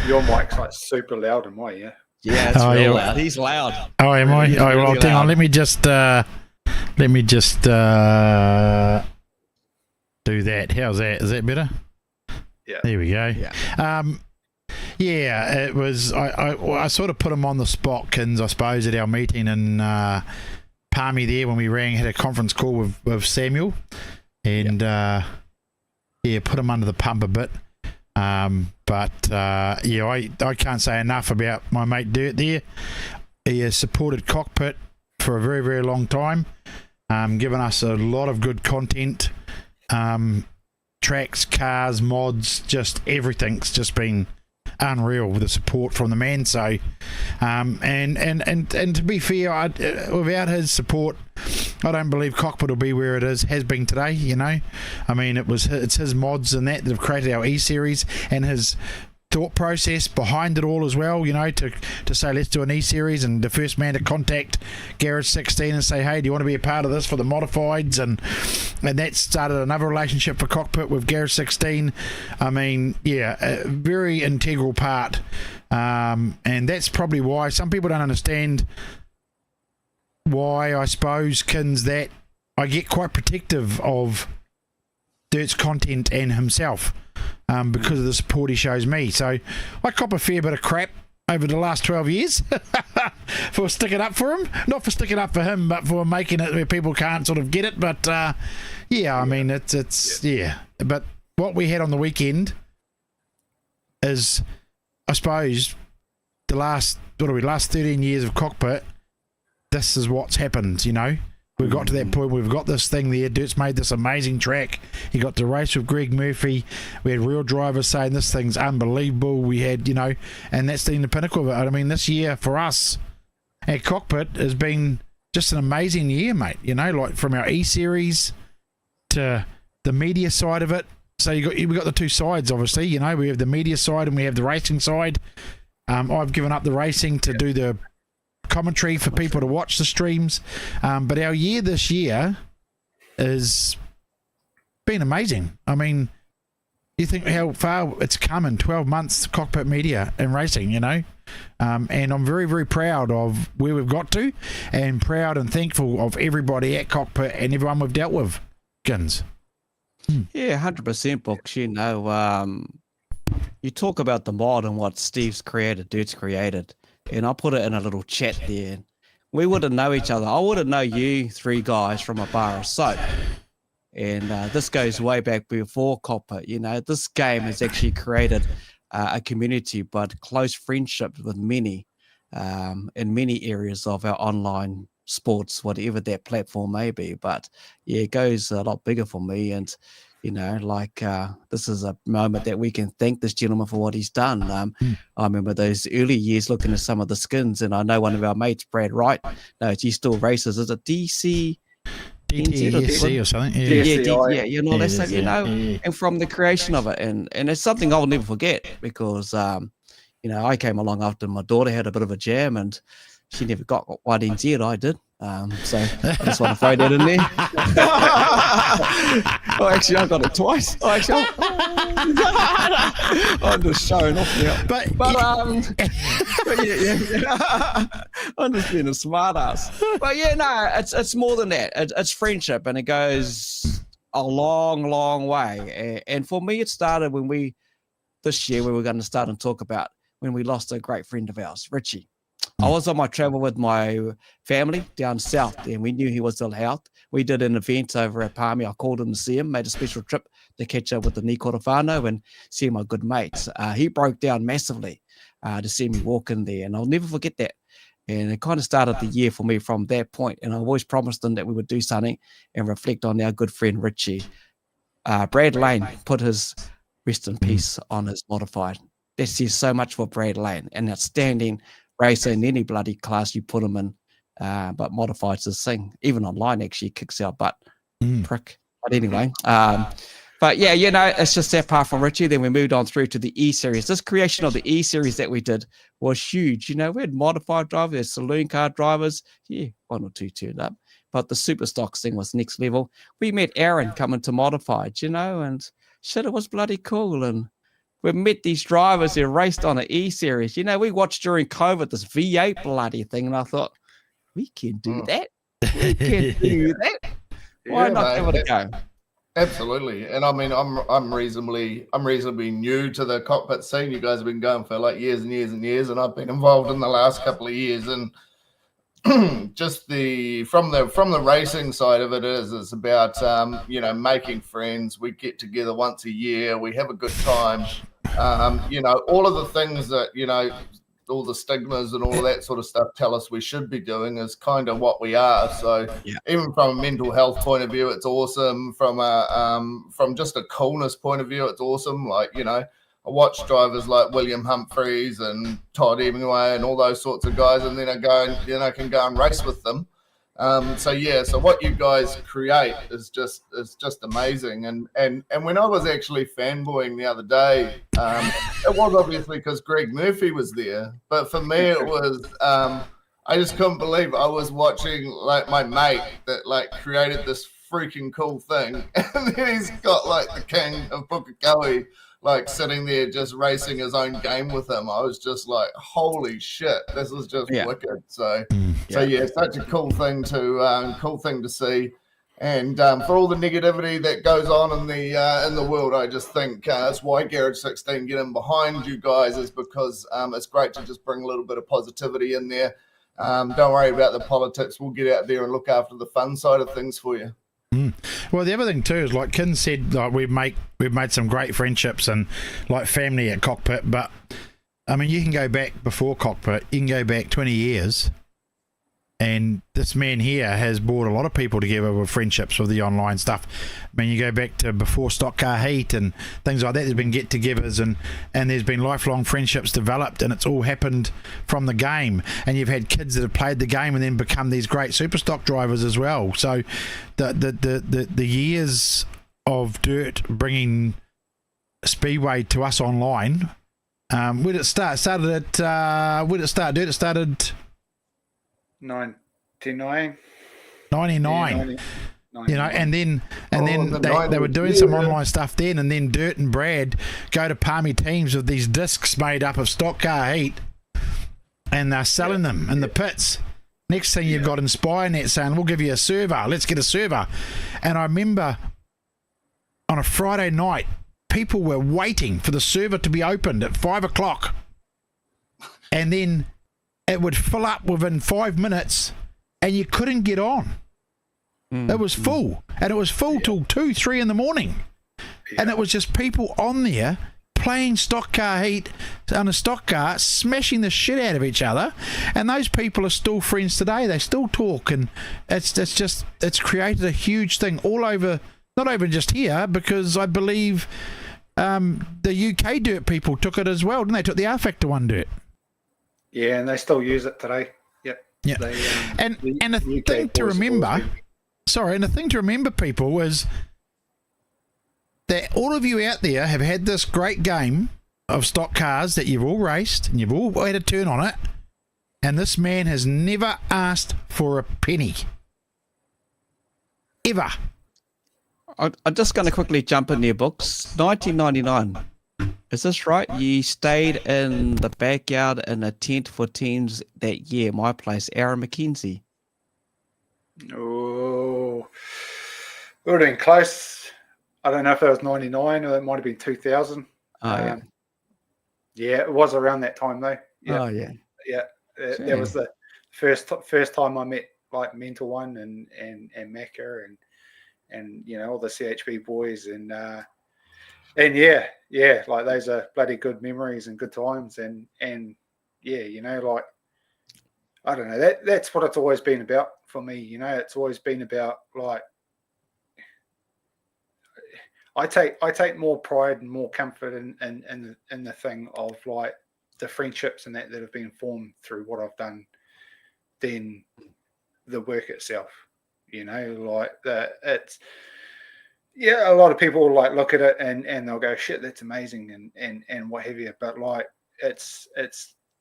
your mic's like super loud in my ear. Yeah, it's real loud. He's loud. Oh, am I? He's Oh, well, really hang on. loud. Let me just do that. How's that? Is that better? Yeah. There we go. Yeah. Yeah, it was. I sort of put him on the spot, Kins, I suppose, at our meeting in Palmy there when we had a conference call with Samuel, and put him under the pump a bit. But I can't say enough about my mate Dirt there. He has supported Kokpit for a very, very long time, given us a lot of good content, tracks, cars, mods, just everything's just been unreal with the support from the man. So and to be fair, without his support, I don't believe Kokpit will be where it has been today. You know, I mean, it's his mods and that have created our E-Series, and his thought process behind it all as well, you know, to say let's do an E-Series, and the first man to contact GARAGE16 and say, hey, do you want to be a part of this for the modifieds, and that started another relationship for Kokpit with GARAGE16. I mean, yeah, a very integral part, and that's probably why some people don't understand why, I suppose, Kins, that I get quite protective of Dirt's content and himself, because of the support he shows me. So I cop a fair bit of crap over the last 12 years for sticking up for him. Not for sticking up for him, but for making it where people can't sort of get it. But I mean, it's But what we had on the weekend is, I suppose, the last 13 years of Kokpit, this is what's happened, you know. We've got to that point. We've got this thing there. Dirt's made this amazing track. He got to race with Greg Murphy. We had real drivers saying this thing's unbelievable. We had, you know, and that's been the pinnacle of it. I mean, this year for us at Kokpit has been just an amazing year, mate. You know, like from our E-Series to the media side of it. So we got the two sides, obviously. You know, we have the media side and we have the racing side. I've given up the racing to do the commentary for people to watch the streams, but our year this year has been amazing. I mean, you think how far it's come in 12 months, Kokpit Media and racing, you know, and I'm very, very proud of where we've got to, and proud and thankful of everybody at Kokpit and everyone we've dealt with, Gins. Yeah, 100%, Books. You know, you talk about the mod and what Steve's created, Dirt's created, and I put it in a little chat there. We wouldn't know each other. I wouldn't know you three guys from a bar of soap. And this goes way back before Kokpit. You know, this game has actually created a community, but close friendships with many in many areas of our online sports, whatever that platform may be. But yeah, it goes a lot bigger for me. And you know, like this is a moment that we can thank this gentleman for what he's done. I remember those early years looking at some of the skins, and I know one of our mates, Brad Wright, he still races. Is it DTSC or something? You know, that's stuff, you know, and from the creation of it, and it's something I'll never forget, because you know, I came along after my daughter had a bit of a jam, and she never got one NZ, I did. So I just want to throw that in there. Oh, actually, I got it twice. Oh, actually, I'm just showing off now. But yeah. I'm just being a smart ass. But yeah, no, it's more than that. It's friendship, and it goes a long, long way. And for me, it started when this year we were going to start and talk about when we lost a great friend of ours, Richie. I was on my travel with my family down south, and we knew he was ill health. We did an event over at Palmy. I called him to see him, made a special trip to catch up with the Ni Korowhānau and see my good mates. He broke down massively to see me walk in there, and I'll never forget that. And it kind of started the year for me from that point. And I always promised them that we would do something and reflect on our good friend Richie. Brad Lane put his rest in peace on his modified. That says so much for Brad Lane. An outstanding racer in any bloody class you put him in. But modified's his thing. Even online, actually, kicks our butt. Prick. But anyway. But yeah, it's just that part from Richie. Then we moved on through to the E Series. This creation of the E Series that we did was huge. We had modified drivers, saloon car drivers. Yeah, one or two turned up. But the super stocks thing was next level. We met Aaron coming to modified, and shit, it was bloody cool. And we met these drivers who raced on an E Series. We watched during COVID this V8 bloody thing, and I thought, we can do that. We can do that. Why not give it a go? Absolutely, and I mean, I'm reasonably new to the cockpit scene. You guys have been going for like years and years and years, and I've been involved in the last couple of years. And just from the racing side of it's about making friends. We get together once a year. We have a good time. All of the things that all the stigmas and all of that sort of stuff tell us we should be doing is kind of what we are. So even from a mental health point of view, it's awesome. From just a coolness point of view, it's awesome. Like, I watch drivers like William Humphreys and Todd Hemingway and all those sorts of guys, and then I can go and race with them. So what you guys create is just amazing. And when I was actually fanboying the other day, it was obviously because Greg Murphy was there, but for me it was I just couldn't believe I was watching like my mate that like created this freaking cool thing, and then he's got like the king of Pukekohe like sitting there just racing his own game with him. I was just like, holy shit, this is just wicked. So such a cool thing to see. And for all the negativity that goes on in the world, I just think that's why GARAGE16 get in behind you guys, is because it's great to just bring a little bit of positivity in there. Don't worry about the politics. We'll get out there and look after the fun side of things for you. Well, the other thing too is, like Kin said, like we've made some great friendships and like family at Cockpit. But I mean, you can go back before Cockpit. You can go back 20 years, and this man here has brought a lot of people together with friendships with the online stuff. I mean, you go back to before Stock Car Heat and things like that. There's been get-togethers and there's been lifelong friendships developed, and it's all happened from the game. And you've had kids that have played the game and then become these great super stock drivers as well. So the years of Dirt bringing Speedway to us online. Where did it start? Where did it start? Dirt started 99. 99. And then they were doing some online stuff then, and then Dirt and Brad go to Palmy teams with these discs made up of Stock Car Heat, and they're selling them in the pits. Next thing you've got InspireNet saying, we'll give you a server, let's get a server. And I remember on a Friday night, people were waiting for the server to be opened at 5 o'clock, and then it would fill up within 5 minutes and you couldn't get on. It was full, and it was full till 2, 3 in the morning. And it was just people on there playing Stock Car Heat on a stock car, smashing the shit out of each other. And those people are still friends today. They still talk, and it's created a huge thing all over, not even just here, because I believe the UK Dirt people took it as well, didn't they? Took the R Factor 1 Dirt. Yeah, and they still use it today. Yep. Yeah. And the thing to remember, and the thing to remember, people, is that all of you out there have had this great game of stock cars that you've all raced and you've all had a turn on it, and this man has never asked for a penny. Ever. I'm just going to quickly jump in your books. 1999. Is this right? You stayed in the backyard in a tent for teams that year. My place, Aaron McKenzie. Oh, we were doing close. I don't know if it was 99 or it might have been 2000. Yeah, it was around that time though. Yeah. Oh yeah. Yeah, that was the first time I met like Mental One and Macca and all the CHP boys and yeah, like those are bloody good memories and good times and yeah, like I don't know. That's what it's always been about for me. You know, it's always been about like I take more pride and more comfort in the thing of like the friendships and that have been formed through what I've done than the work itself. You know, like it's a lot of people like look at it and they'll go, shit, that's amazing and what have you. But like it's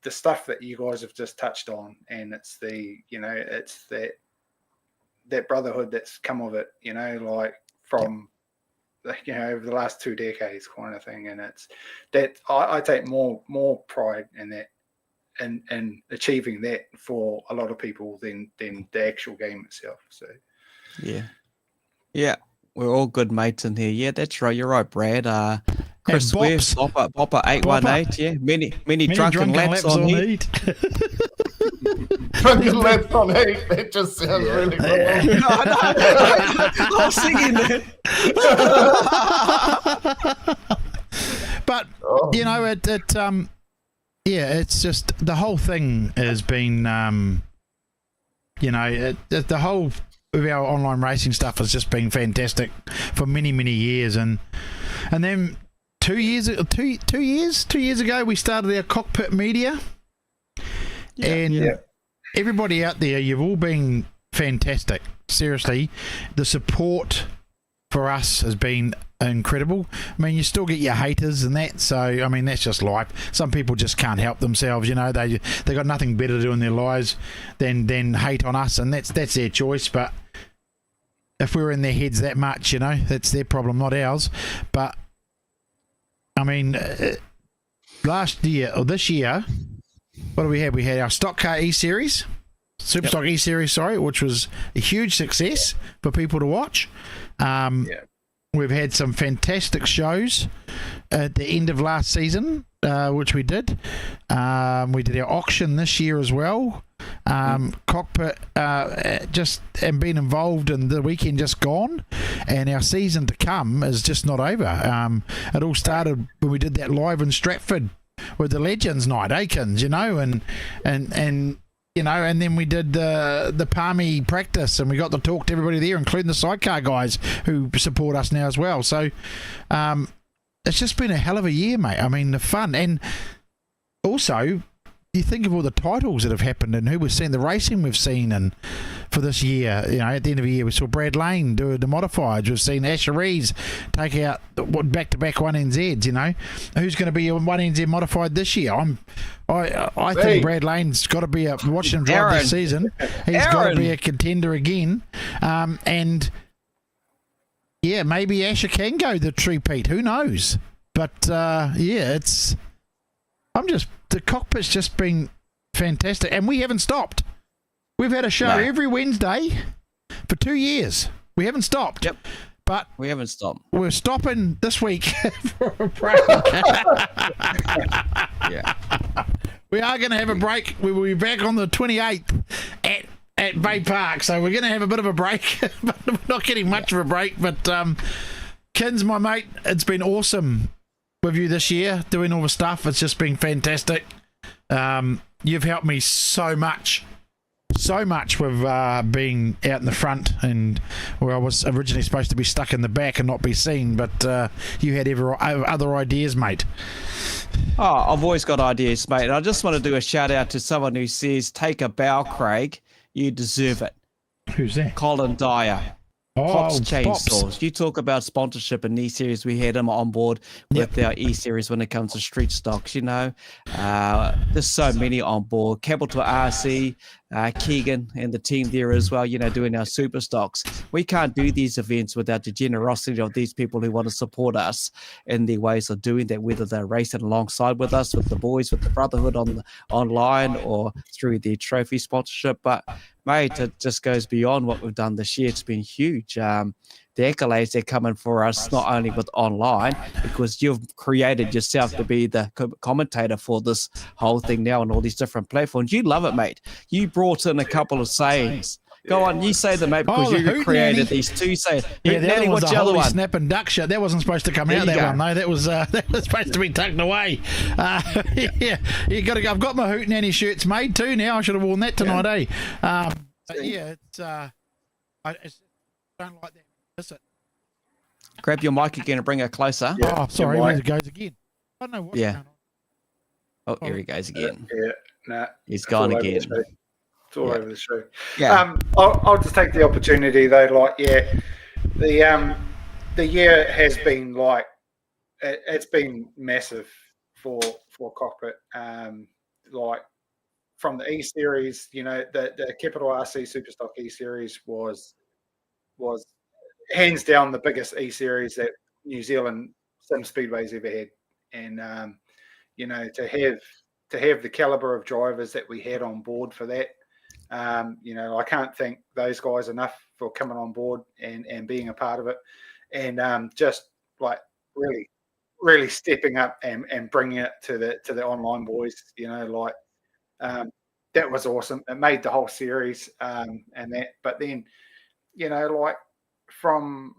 the stuff that you guys have just touched on, and it's the, you know, it's that brotherhood that's come of it, you know, like from you know, over the last 2 decades kind of thing. And it's that I take more pride in that and achieving that for a lot of people than the actual game itself. So yeah, we're all good mates in here. Yeah, that's right, you're right, Brad. Chris Swift, Bopper 818, many drunken laps on heat. Drunken laps on heat. That just sounds really cool. I was singing that. But you know, it's just the whole thing has been, you know, the whole of our online racing stuff has just been fantastic for many years, and then 2 years ago we started our Kokpit Media, and everybody out there, you've all been fantastic. Seriously, the support for us has been incredible. I mean, you still get your haters and that, so I mean, that's just life. Some people just can't help themselves, you know. They got nothing better to do in their lives than hate on us, and that's their choice. But if we're in their heads that much, you know, that's their problem, not ours. But I mean, last year or this year, what do we have? We had our Stock Car E-Series, Super Stock E-Series, sorry, which was a huge success for people to watch. We've had some fantastic shows at the end of last season, which we did. We did our auction this year as well. Cockpit just and been involved in the weekend just gone, and our season to come is just not over. It all started when we did that live in Stratford with the Legends Night, Akins, you know, and you know, and then we did the Palmy practice, and we got to talk to everybody there, including the sidecar guys who support us now as well. So it's just been a hell of a year, mate. I mean, the fun, and also you think of all the titles that have happened and who we've seen, the racing we've seen, and for this year, you know, at the end of the year, we saw Brad Lane do the modifieds. We've seen Asher Rees take out back-to-back 1NZs, you know. Who's going to be a 1NZ modified this year? I think Brad Lane's got to be watching him drive this season. He's got to be a contender again. And yeah, maybe Asher can go the three-peat. Who knows? But yeah, the cockpit's just been fantastic, and we haven't stopped. We've had a show every Wednesday for 2 years. We haven't stopped. Yep. But we haven't stopped. We're stopping this week for a break. We are going to have a break. We will be back on the 28th at Bay Park. So we're going to have a bit of a break. But we're not getting much of a break. But Kins, my mate, it's been awesome with you this year, doing all the stuff. It's just been fantastic. You've helped me so much with being out in the front, and where I was originally supposed to be stuck in the back and not be seen, but you had other ideas, mate. Oh, I've always got ideas, mate. And I just want to do a shout out to someone who says, take a bow, Craig. You deserve it. Who's that? Colin Dyer. Pops Chainsaws. Pops. You talk about sponsorship in E-Series. We had him on board with our E-Series when it comes to street stocks, you know. There's so many on board. Capital RC, Keegan and the team there as well, you know, doing our super stocks. We can't do these events without the generosity of these people who want to support us in their ways of doing that, whether they're racing alongside with us, with the boys, with the brotherhood online, or through their trophy sponsorship. But mate, it just goes beyond what we've done this year. It's been huge. The accolades they're coming for us, not only with online, because you've created yourself to be the commentator for this whole thing now on all these different platforms. You love it, mate. You brought in a couple of sayings, Go on, you say them, mate, because the you Hoot created Nanny. these two. Say, Yeah, Hoot the Nanny, other one's what's a the other holy one? snap and duck shot. That wasn't supposed to come There out, you that go. one, though. That was supposed to be tucked away. Yeah, you got to. I've got my Hoot Nanny shirts made too now. I should have worn that tonight, eh? But yeah, I just don't like that. Miss it. Grab your mic again and bring it closer. Yeah, Oh, sorry, your there mic. it goes again. I don't know what's Yeah. going on. Oh, here he goes again. Yeah, nah, He's it's gone all over the again. show. It's all Yeah. over the show. Yeah. I'll just take the opportunity though. Like, yeah, the year has been like it's been massive for Cockpit. Like from the E Series, you know, the Capital RC Superstock E Series was hands down the biggest E Series that New Zealand sim speedways ever had, and you know, to have the caliber of drivers that we had on board for that. You know, I can't thank those guys enough for coming on board and being a part of it, and just like really stepping up and bringing it to the online boys. You know, like that was awesome. It made the whole series, and that. But then, you know, like from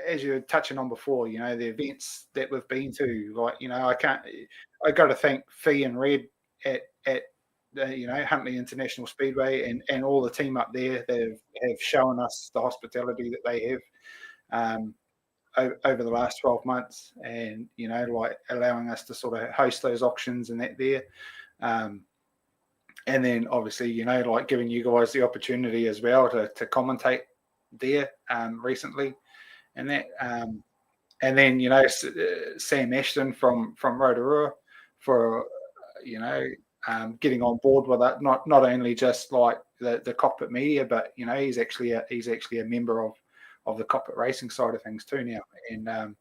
as you were touching on before, you know, the events that we've been to, like, you know, I got to thank Fee and Red at the, you know, Huntley International Speedway and all the team up there that have shown us the hospitality that they have over the last 12 months, and, you know, like allowing us to sort of host those auctions and that there. And then obviously, you know, like giving you guys the opportunity as well to commentate there recently. And that, and then, you know, Sam Ashton from Rotorua for, you know, getting on board with it. Not only just like the Cockpit Media, but, you know, he's actually a member of the Cockpit Racing side of things too now. And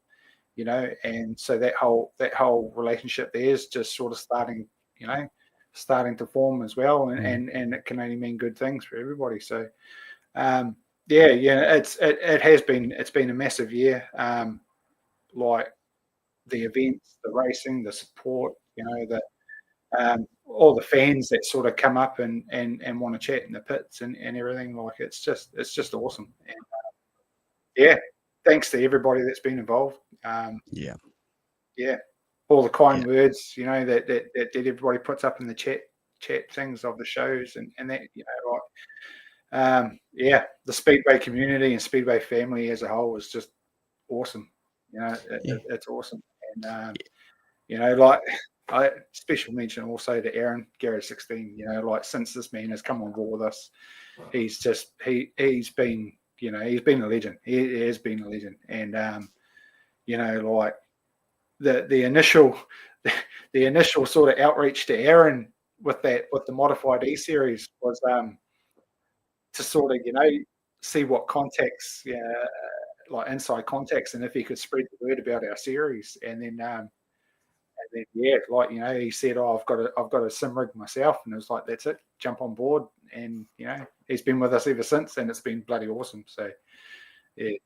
you know, and so that whole relationship there is just sort of starting to form as well, and it can only mean good things for everybody. So. It's been a massive year. Like the events, the racing, the support, you know, all the fans that sort of come up and want to chat in the pits and everything. Like it's just awesome. And yeah, thanks to everybody that's been involved. All the kind words, you know, that everybody puts up in the chat things of the shows and that, you know, like. The Speedway community and Speedway family as a whole is just awesome. You know, it's awesome. And, you know, like special mention also to Aaron, GARAGE16, you know, like since this man has come on board with us, he's been, you know, he's been a legend. He has been a legend. And, you know, like the initial sort of outreach to Aaron with the modified E series was, to sort of, you know, see what contacts, like inside contacts, and if he could spread the word about our series, and then like, you know, he said, "Oh, I've got a sim rig myself," and it was like, "That's it, jump on board," and you know, he's been with us ever since, and it's been bloody awesome. So, yeah,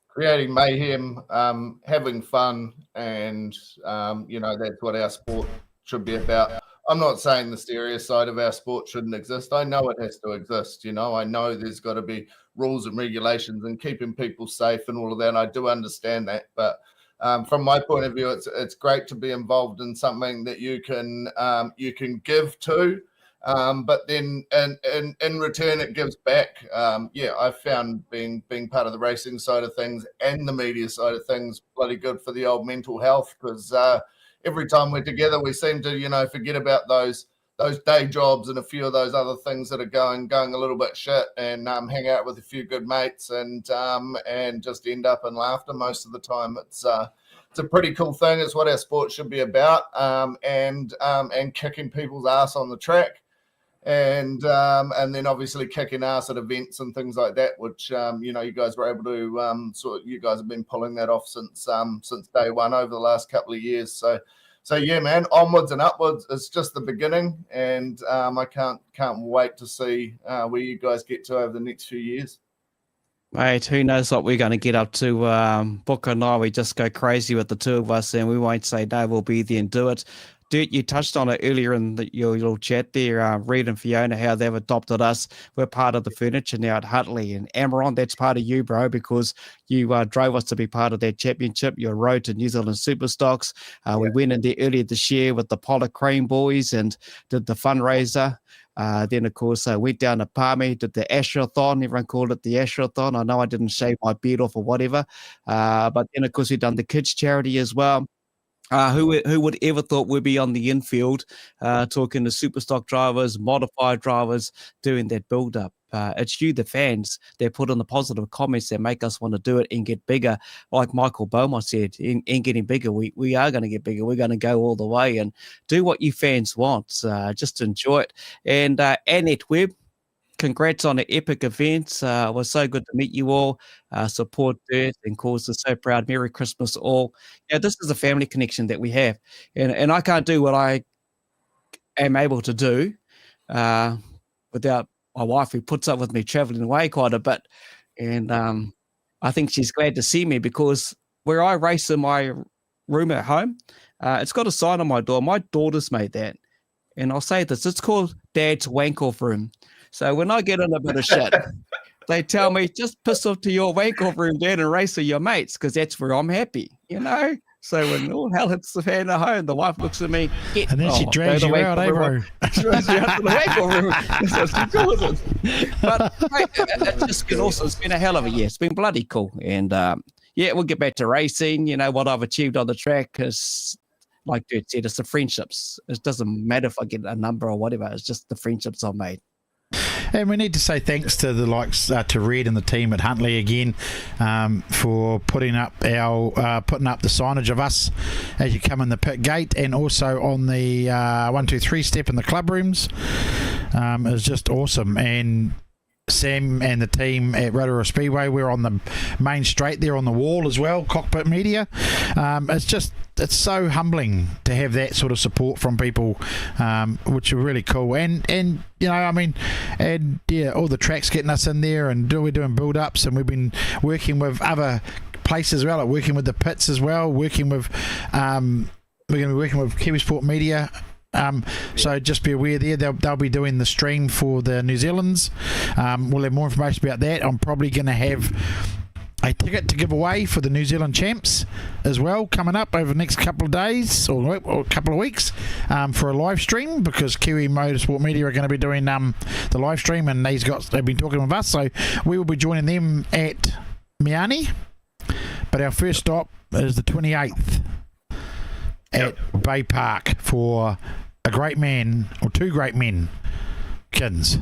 creating mayhem, having fun, and you know, that's what our sport should be about. I'm not saying the serious side of our sport shouldn't exist. I know it has to exist. You know, I know there's got to be rules and regulations and keeping people safe and all of that. And I do understand that. But from my point of view, it's great to be involved in something that you can give to, but then in return it gives back. I've found being part of the racing side of things and the media side of things bloody good for the old mental health, because every time we're together, we seem to, you know, forget about those day jobs and a few of those other things that are going a little bit shit, and hang out with a few good mates and just end up in laughter most of the time. It's a pretty cool thing. It's what our sport should be about, and kicking people's ass on the track, and then obviously kicking ass at events and things like that, which you know, you guys were able to you guys have been pulling that off since day one over the last couple of years. So yeah, man, onwards and upwards. It's just the beginning, and I can't wait to see where you guys get to over the next few years. Mate, who knows what we're going to get up to. Book and I, we just go crazy with the two of us, and we won't say no, we'll be there and do it. Dirt, you touched on it earlier in your little chat there, Reed and Fiona, how they've adopted us. We're part of the furniture now at Hutley and Amaron. That's part of you, bro, because you drove us to be part of that championship. Your road to New Zealand Superstocks. We went in there earlier this year with the Polar Cream boys and did the fundraiser. Then, of course, I went down to Palmy, did the Astrothon. Everyone called it the Astrothon. I know I didn't shave my beard off or whatever. But then, of course, we've done the kids' charity as well. Who would ever thought we'd be on the infield talking to superstock drivers, modified drivers, doing that build-up? It's you, the fans, that put in the positive comments that make us want to do it and get bigger. Like Michael Beaumont said, in getting bigger, we are going to get bigger. We're going to go all the way and do what you fans want. Just enjoy it. And Annette Webb, congrats on the epic event. It was so good to meet you all. Support Dirt and Cause is so proud. Merry Christmas all. Yeah, this is a family connection that we have. And I can't do what I am able to do without my wife, who puts up with me traveling away quite a bit. And I think she's glad to see me, because where I race in my room at home, it's got a sign on my door. My daughter's made that. And I'll say this, it's called Dad's wank-off room. So when I get in a bit of shit, they tell me, just piss off to your wank-off room, Dad, and race with your mates, because that's where I'm happy, you know? So when all hell hits the fan at home, the wife looks at me, and then she drags you out, eh, bro? She drags you out to the wank-off room. That's what she calls it. But mate, it's just been awesome. It's been a hell of a year. It's been bloody cool. And yeah, we'll get back to racing. You know, what I've achieved on the track is, like Dirt said, it's the friendships. It doesn't matter if I get a number or whatever. It's just the friendships I've made. And we need to say thanks to the likes to Red and the team at Huntley again for putting up the signage of us as you come in the pit gate, and also on the 1, 2, 3 step in the club rooms. It's just awesome. And Sam and the team at Rotorua Speedway, we're on the main straight there on the wall as well, Kokpit Media. It's so humbling to have that sort of support from people, which are really cool. And you know, I mean, and yeah, all the tracks getting us in there, and we're doing build-ups, and we've been working with other places as well, like working with the pits as well, working with we're going to be working with Kiwi Sport Media. So just be aware there, they'll be doing the stream for the New Zealands. We'll have more information about that. I'm probably going to have a ticket to give away for the New Zealand champs as well, coming up over the next couple of days or a couple of weeks for a live stream, because Kiwi Motorsport Media are going to be doing the live stream, and they've been talking with us, so we will be joining them at Miami. But our first stop is the 28th at Bay Park for a great man, or two great men, Kins.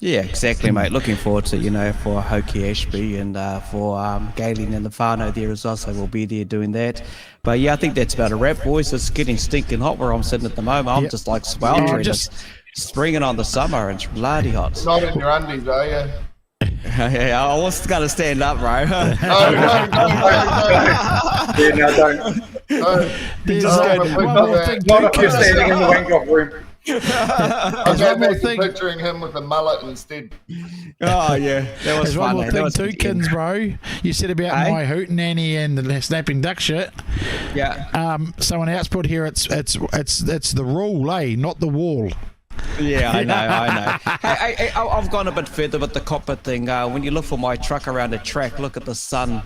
Yeah, exactly, mate. Looking forward to, you know, for Hoki Ashby and for Galen and the Whānau there as well, so we'll be there doing that. But yeah, I think that's about a wrap, boys. It's getting stinking hot where I'm sitting at the moment. I'm just like sweltering. Just springing on the summer, and it's bloody hot. Not in your undies, are you? Yeah, I was going to stand up, bro. No. Yeah, no, don't. Not if you're standing in the wank-off room. I was picturing him with a mullet instead. Oh yeah, that was fun. One more thing too, Kins, bro. You said about my hootenanny and the snapping duck shit. Yeah. Someone else put here, it's the rule, not the wall. Yeah, I know. Hey, I've gone a bit further with the Kokpit thing. When you look for my truck around the track, look at the sun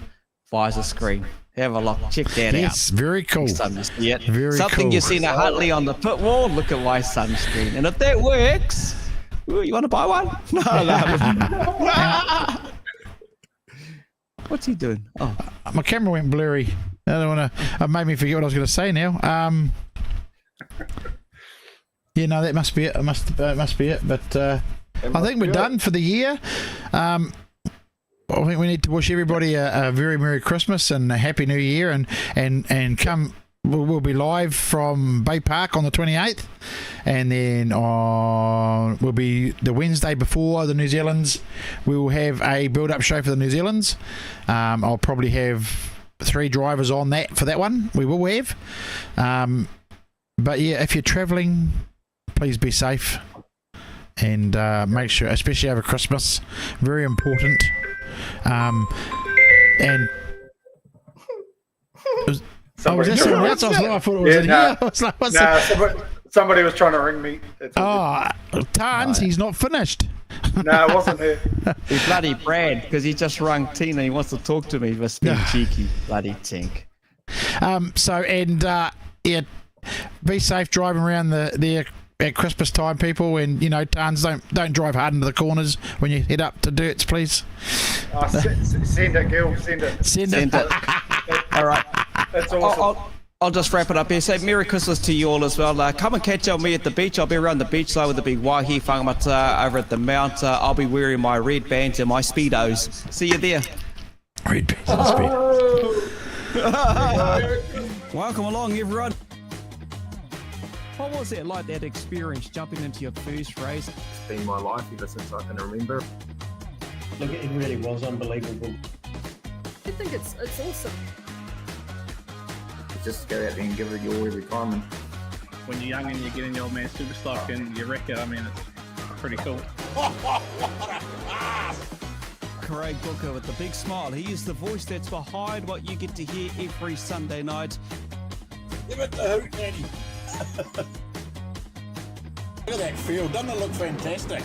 visor screen. Have a look. Check that out. Yes, very cool. Something you seen at Hutley on the pit wall. Look at my sunscreen. And if that works, you want to buy one? No. What's he doing? Oh, my camera went blurry. I don't want to. It made me forget what I was going to say now. Yeah, no, that must be it. It must be it. But I think we're done for the year. I think we need to wish everybody a very Merry Christmas and a Happy New Year, and come. We'll be live from Bay Park on the 28th, and then we'll be the Wednesday before the New Zealands. We will have a build-up show for the New Zealands. I'll probably have 3 drivers on that for that one. We will have. But yeah, if you're travelling, please be safe, and make sure, especially over Christmas, very important. And Oh, was that someone else? I thought it was in here. I was like, what's that? Somebody was trying to ring me. Tarns, he's not finished. No, it wasn't her. He bloody Brad, because he just rung Tina. He wants to talk to me. He must be cheeky, bloody tink. Yeah, be safe driving around there at Christmas time, people, and Tarns, don't drive hard into the corners when you head up to Dirts, please. Send it, girl. Send it. All right. That's awesome. I'll just wrap it up here. Say Merry Christmas to you all as well. Come and catch up with me at the beach. I'll be around the beach side with the big waihi whangamata over at the mount. I'll be wearing my red bands and my Speedos. See you there. Red bands and Speedos. Welcome along, everyone. What was it like, that experience jumping into your first race? It's been my life ever since I can remember. Look, it really was unbelievable. I think it's awesome. Just go out there and give it your every time. And When you're young and you get in the old man super stock and you wreck it, I mean, it's pretty cool. Craig Booker with the big smile. He is the voice that's behind what you get to hear every Sunday night. Give it the hoot, Eddie. Look at that field. Doesn't it look fantastic?